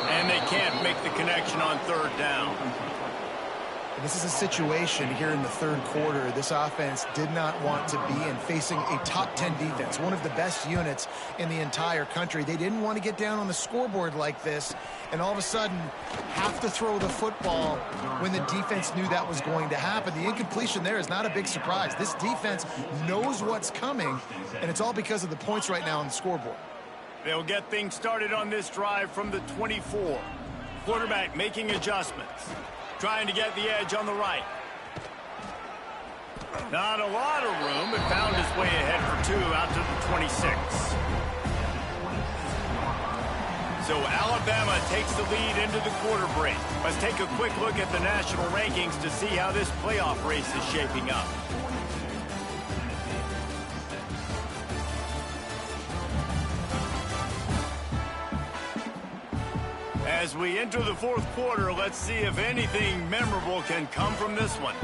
And they can't make the connection on third down. This is a situation here in the third quarter this offense did not want to be in, facing a top 10 defense, one of the best units in the entire country. They didn't want to get down on the scoreboard like this and all of a sudden have to throw the football when the defense knew that was going to happen. The incompletion there is not a big surprise. This defense knows what's coming, and it's all because of the points right now on the scoreboard. They'll get things started on this drive from the 24. Quarterback making adjustments. Trying to get the edge on the right. Not a lot of room, but found his way ahead for two out to the 26. So Alabama takes the lead into the quarter break. Let's take a quick look at the national rankings to see how this playoff race is shaping up. As we enter the fourth quarter, let's see if anything memorable can come from this one.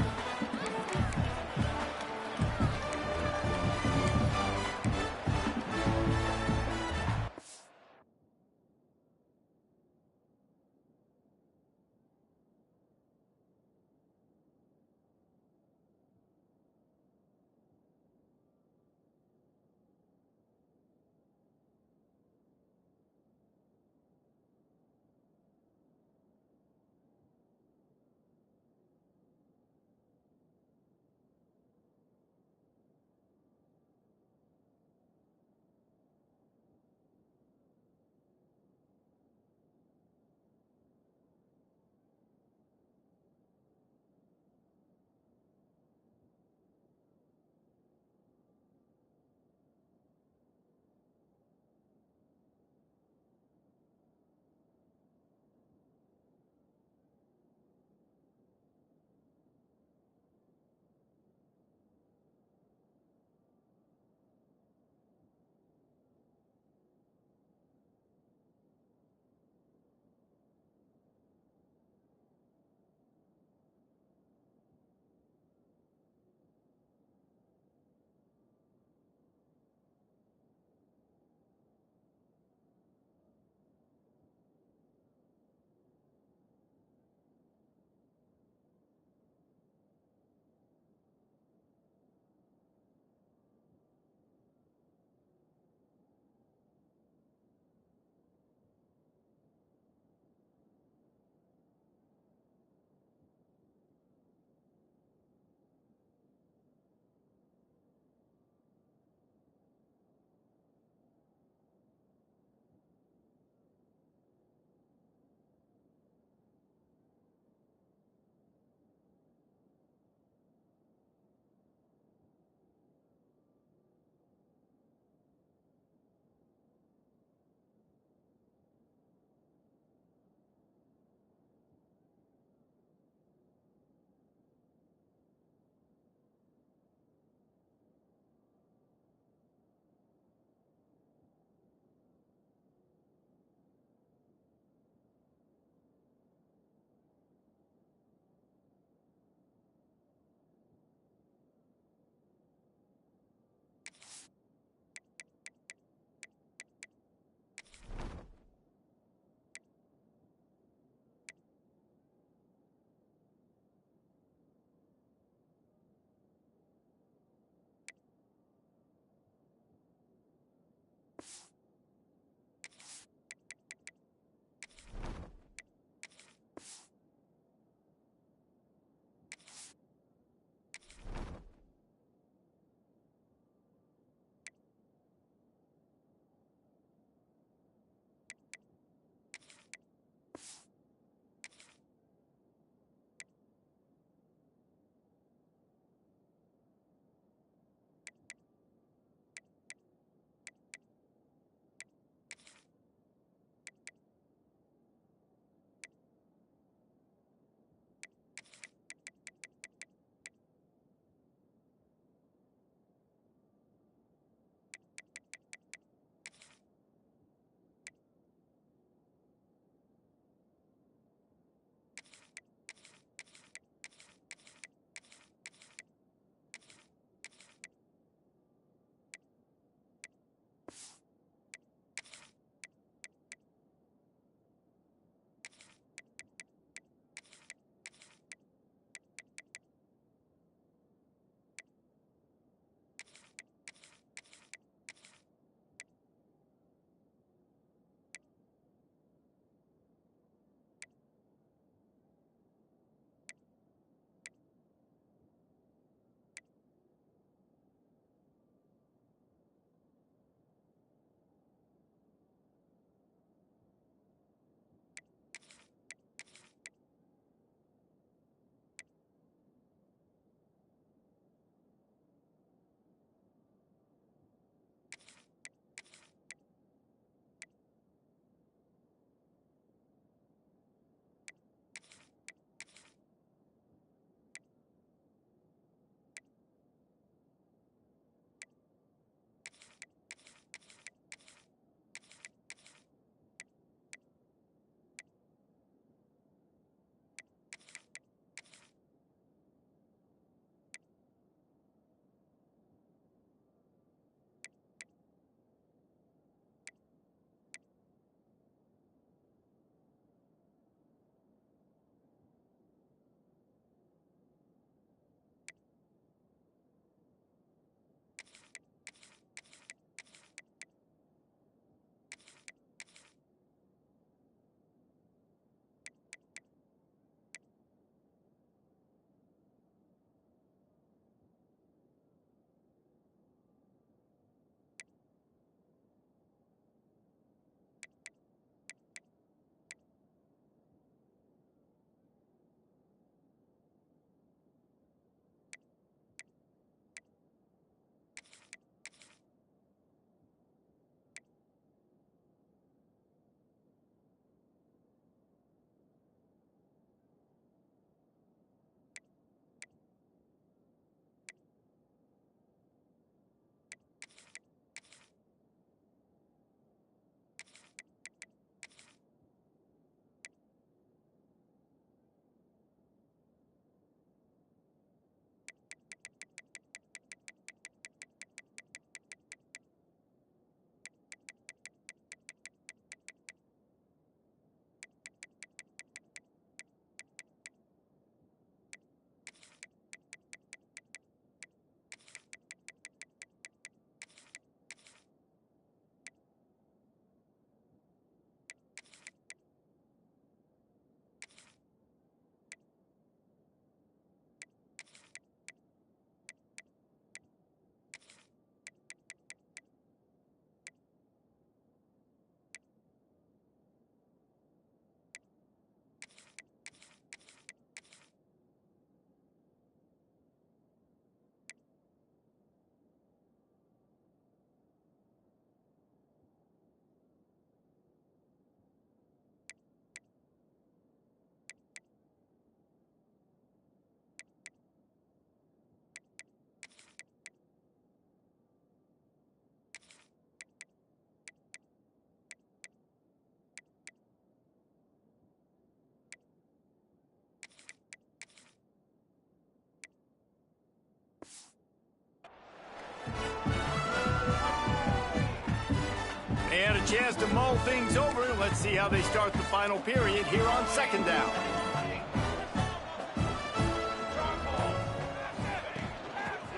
chance to mull things over. Let's see how they start the final period here on second down.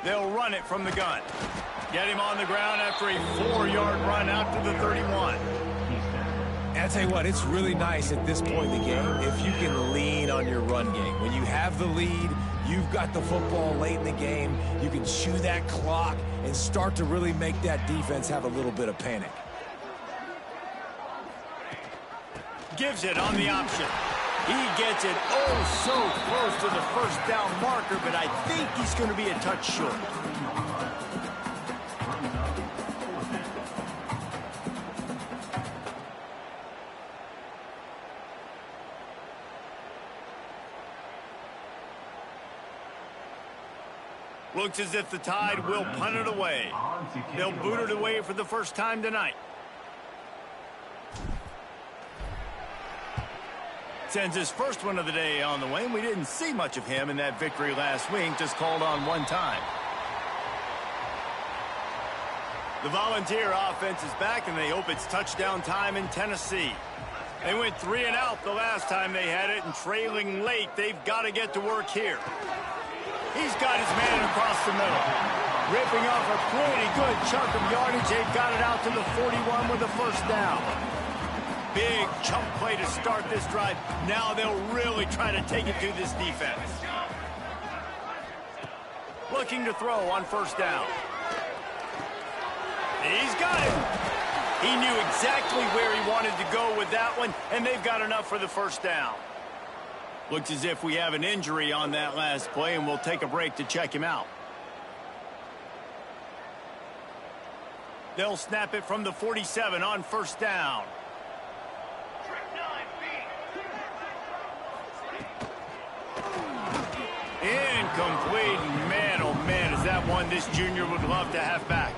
They'll run it from the gun. Get him on the ground after a 4-yard run out to the 31. And I tell you what, it's really nice at this point in the game if you can lean on your run game. When you have the lead, you've got the football late in the game, you can chew that clock and start to really make that defense have a little bit of panic. Gives it on the option. He gets it oh so close to the first down marker, but I think he's going to be a touch short. Looks as if the Tide will punt it away. They'll boot it away for the first time tonight. Sends his first one of the day on the way, and we didn't see much of him in that victory last week, just called on one time. The Volunteer offense is back, and they hope it's touchdown time in Tennessee. They went 3 and out the last time they had it, and trailing late, they've got to get to work here. He's got his man across the middle. Ripping off a pretty good chunk of yardage. They've got it out to the 41 with a first down. Big chunk play to start this drive. Now they'll really try to take it to this defense. Looking to throw on first down. He's got it. He knew exactly where he wanted to go with that one, and they've got enough for the first down. Looks as if we have an injury on that last play, and we'll take a break to check him out. They'll snap it from the 47 on first down. Incomplete. Man, oh man, is that one this junior would love to have back.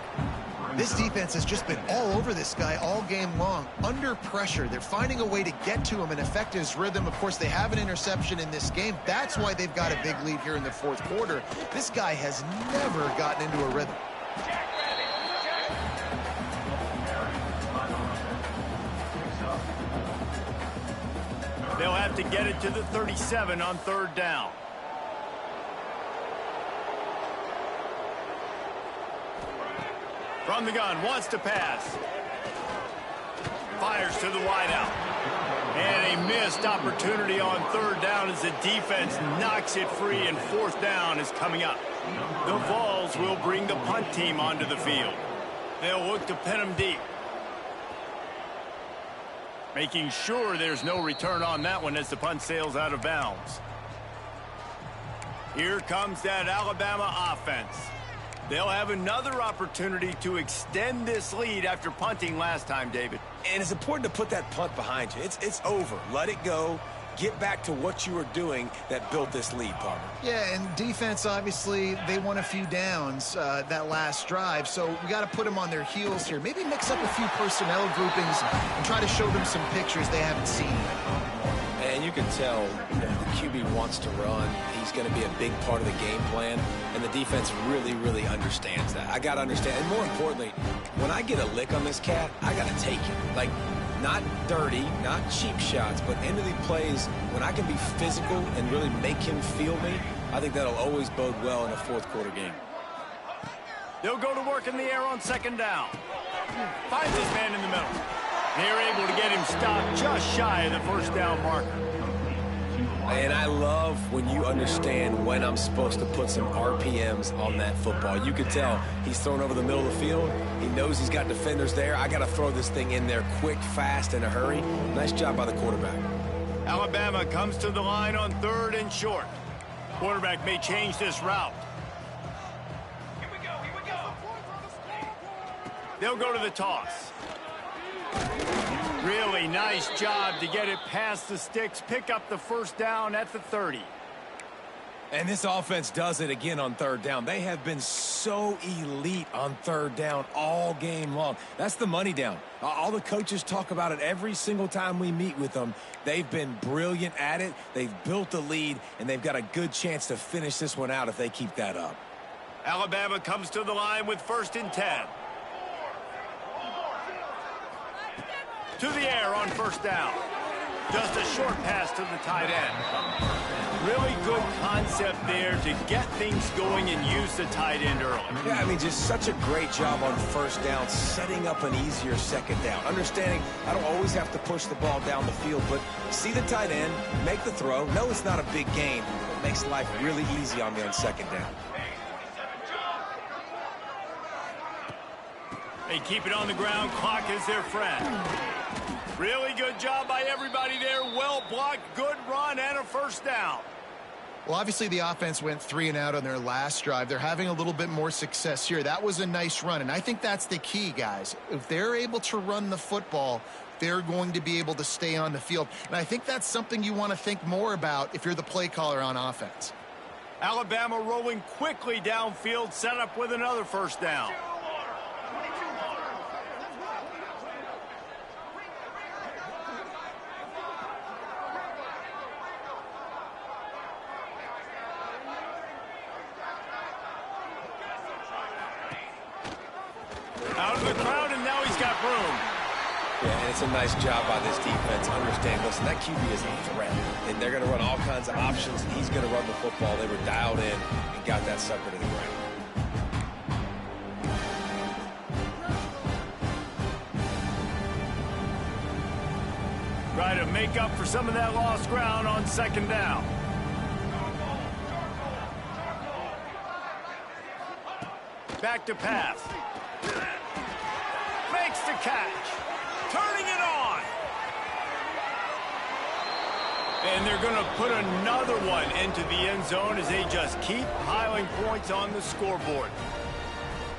This defense has just been all over this guy all game long. Under pressure, they're finding a way to get to him and affect his rhythm. Of course, they have an interception in this game. That's why they've got a big lead here in the fourth quarter. This guy has never gotten into a rhythm. They'll have to get it to the 37 on third down. From the gun, wants to pass. Fires to the wideout. And a missed opportunity on third down as the defense knocks it free, and fourth down is coming up. The Vols will bring the punt team onto the field. They'll look to pin them deep. Making sure there's no return on that one as the punt sails out of bounds. Here comes that Alabama offense. They'll have another opportunity to extend this lead after punting last time, David. And it's important to put that punt behind you. It's over. Let it go. Get back to what you were doing that built this lead, partner. Yeah, and defense, obviously, they won a few downs that last drive, so we got to put them on their heels here. Maybe mix up a few personnel groupings and try to show them some pictures they haven't seen yet. And you can tell the QB wants to run. He's going to be a big part of the game plan, and the defense really, really understands that. I got to understand, and more importantly, when I get a lick on this cat, I got to take it. Like, not dirty, not cheap shots, but end of the plays, when I can be physical and really make him feel me, I think that'll always bode well in a fourth quarter game. They'll go to work in the air on second down. Finds his man in the middle. They're able to get him stopped just shy of the first down marker. And I love when you understand when I'm supposed to put some RPMs on that football. You could tell he's thrown over the middle of the field. He knows he's got defenders there. I got to throw this thing in there quick, fast, in a hurry. Nice job by the quarterback. Alabama comes to the line on third and short. Quarterback may change this route. Here we go. They'll go to the toss. Really nice job to get it past the sticks, pick up the first down at the 30. And this offense does it again on third down. They have been so elite on third down all game long. That's the money down. All the coaches talk about it every single time we meet with them. They've been brilliant at it. They've built the lead, and they've got a good chance to finish this one out if they keep that up. Alabama comes to the line with first and 10. To the air on first down. Just a short pass to the tight end. Really good concept there to get things going and use the tight end early. Yeah, I mean, just such a great job on first down, setting up an easier second down. Understanding I don't always have to push the ball down the field, but see the tight end, make the throw. No, it's not a big gain, but makes life really easy on me on second down. They keep it on the ground. Clock is their friend. Really good job by everybody there. Well blocked, good run, and a first down. Well, obviously the offense went 3 and out on their last drive. They're having a little bit more success here. That was a nice run, and I think that's the key, guys. If they're able to run the football, they're going to be able to stay on the field. And I think that's something you want to think more about if you're the play caller on offense. Alabama rolling quickly downfield, set up with another first down. Out of the crowd, and now he's got room. Yeah, and it's a nice job by this defense. Understand, listen, that QB is a threat, and they're going to run all kinds of options, and he's going to run the football. They were dialed in and got that sucker to the ground. Try to make up for some of that lost ground on second down. Back to pass. Makes the catch. Turning it on. And they're going to put another one into the end zone as they just keep piling points on the scoreboard.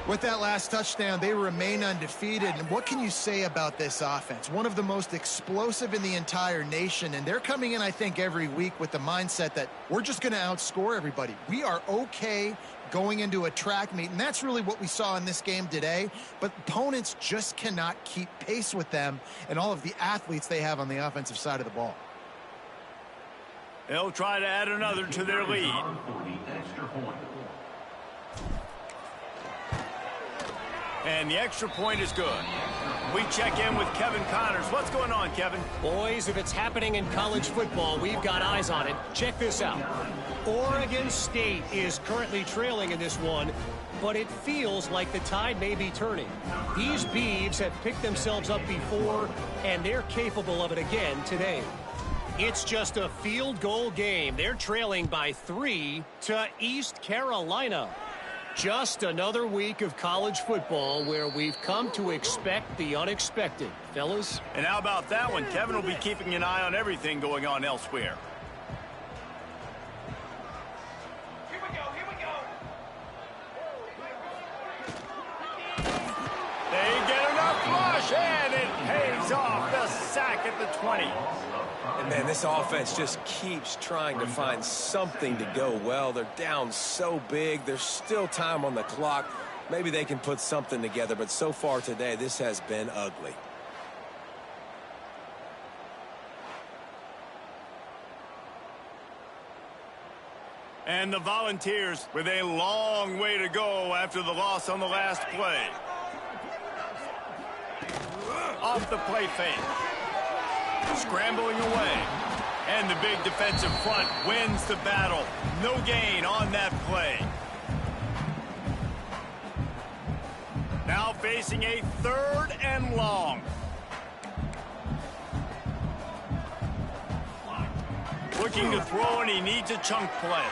With that last touchdown, they remain undefeated. And what can you say about this offense? One of the most explosive in the entire nation. And they're coming in, I think, every week with the mindset that we're just going to outscore everybody. We are okay going into a track meet. And that's really what we saw in this game today. But opponents just cannot keep pace with them and all of the athletes they have on the offensive side of the ball. They'll try to add another to their lead. And the extra point is good. We check in with Kevin Connors. What's going on, Kevin? Boys, if it's happening in college football, we've got eyes on it. Check this out. Oregon State is currently trailing in this one, but it feels like the tide may be turning. These Beavs have picked themselves up before, and they're capable of it again today. It's just a field goal game. They're trailing by 3 to East Carolina. Just another week of college football where we've come to expect the unexpected, fellas. And how about that one? Kevin will be keeping an eye on everything going on elsewhere. Here we go. They get enough rush, and it pays off. The sack at the 20. And, man, this offense just keeps trying to find something to go well. They're down so big. There's still time on the clock. Maybe they can put something together, but so far today, this has been ugly. And the Volunteers with a long way to go after the loss on the last play. Off the play fake. Scrambling away. And the big defensive front wins the battle. No gain on that play. Now facing a 3rd and long. Looking to throw, and he needs a chunk play.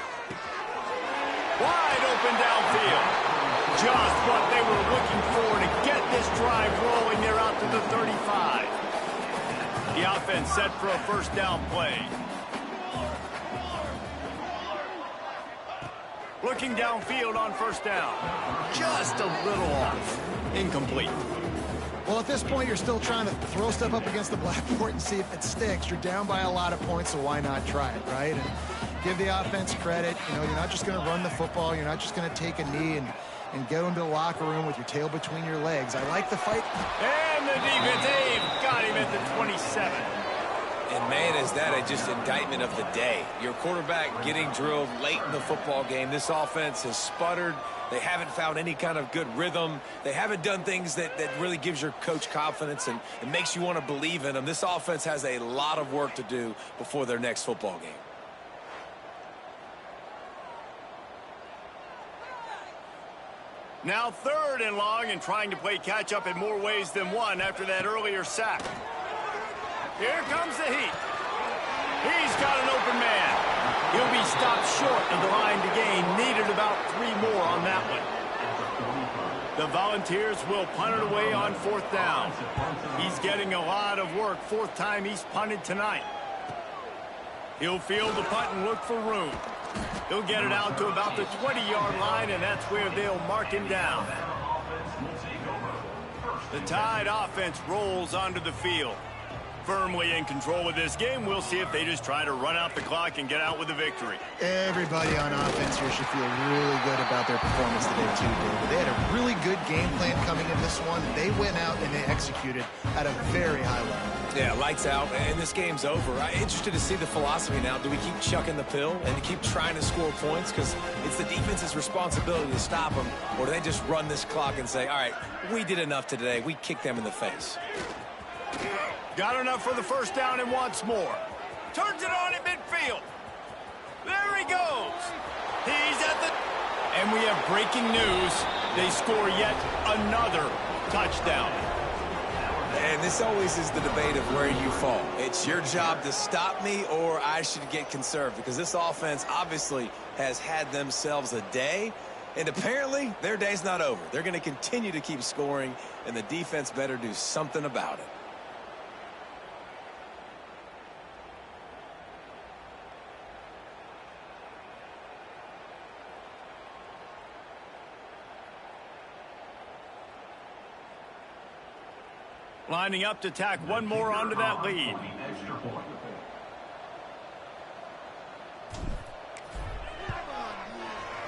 Wide open downfield. Just what they were looking for to get this drive rolling. They're out to the 35. The offense set for a first down play. Looking downfield on first down. Just a little off. Incomplete. Well, at this point, you're still trying to throw stuff up against the blackboard and see if it sticks. You're down by a lot of points, so why not try it, right? And give the offense credit. You know, you're not just going to run the football. You're not just going to take a knee and go into the locker room with your tail between your legs. I like the fight. And the defense, they've got him at the 27. And, man, is that just indictment of the day. Your quarterback getting drilled late in the football game. This offense has sputtered. They haven't found any kind of good rhythm. They haven't done things that really gives your coach confidence and makes you want to believe in them. This offense has a lot of work to do before their next football game. Now 3rd and long, and trying to play catch-up in more ways than one after that earlier sack. Here comes the heat. He's got an open man. He'll be stopped short of the line to gain. Needed about 3 more on that one. The Volunteers will punt it away on 4th down. He's getting a lot of work. 4th time he's punted tonight. He'll field the punt and look for room. He'll get it out to about the 20-yard line, and that's where they'll mark him down. The Tide offense rolls onto the field. Firmly in control of this game. We'll see if they just try to run out the clock and get out with a victory. Everybody on offense here should feel really good about their performance today, too, David. They had a really good game plan coming in this one. They went out and they executed at a very high level. Yeah, lights out, and this game's over. I'm interested to see the philosophy now. Do we keep chucking the pill and keep trying to score points? Because it's the defense's responsibility to stop them. Or do they just run this clock and say, all right, we did enough today. We kicked them in the face. Got enough for the 1st down and wants more. Turns it on at midfield. There he goes. He's at the... And we have breaking news. They score yet another touchdown. And this always is the debate of where you fall. It's your job to stop me, or I should get conserved, because this offense obviously has had themselves a day, and apparently their day's not over. They're going to continue to keep scoring, and the defense better do something about it. Lining up to tack one more onto that lead.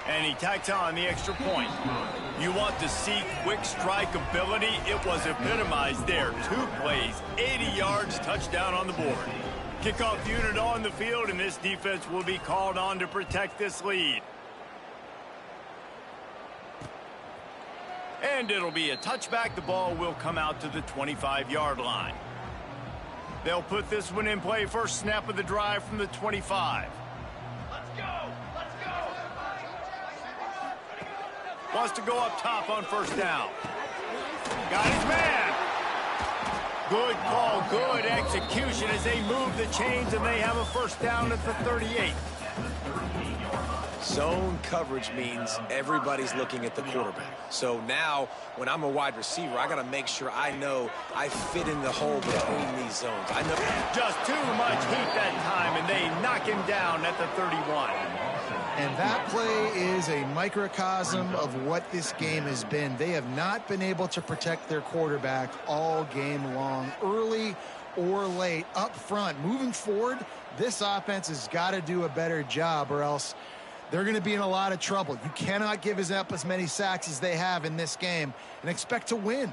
And he tacks on the extra point. You want to see quick strike ability? It was epitomized there. 2 plays, 80 yards, touchdown on the board. Kickoff unit on the field, and this defense will be called on to protect this lead. And it'll be a touchback. The ball will come out to the 25-yard line. They'll put this one in play. First snap of the drive from the 25. Let's go! Let's go! Wants to go up top on 1st down. Got his man. Good call, good execution as they move the chains, and they have a 1st down at the 38. Zone coverage means everybody's looking at the quarterback. So now, when I'm a wide receiver, I got to make sure I know I fit in the hole between these zones. I know just too much heat that time, and they knock him down at the 31. And that play is a microcosm of what this game has been. They have not been able to protect their quarterback all game long, early or late, up front. Moving forward, this offense has got to do a better job, or else they're going to be in a lot of trouble. You cannot give up as many sacks as they have in this game and expect to win.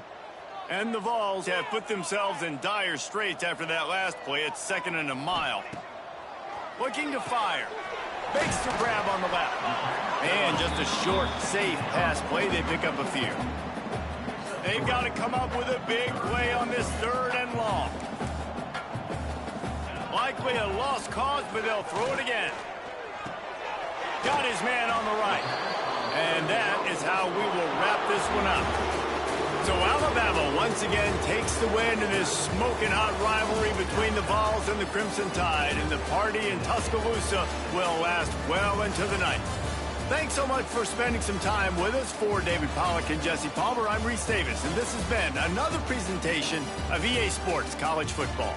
And the Vols have put themselves in dire straits after that last play. It's 2nd and a mile. Looking to fire. Makes the grab on the left. And just a short, safe pass play. They pick up a few. They've got to come up with a big play on this 3rd and long. Likely a lost cause, but they'll throw it again. Got his man on the right. And that is how we will wrap this one up. So Alabama once again takes the win in this smoking hot rivalry between the Vols and the Crimson Tide. And the party in Tuscaloosa will last well into the night. Thanks so much for spending some time with us. For David Pollack and Jesse Palmer, I'm Reese Davis. And this has been another presentation of EA Sports College Football.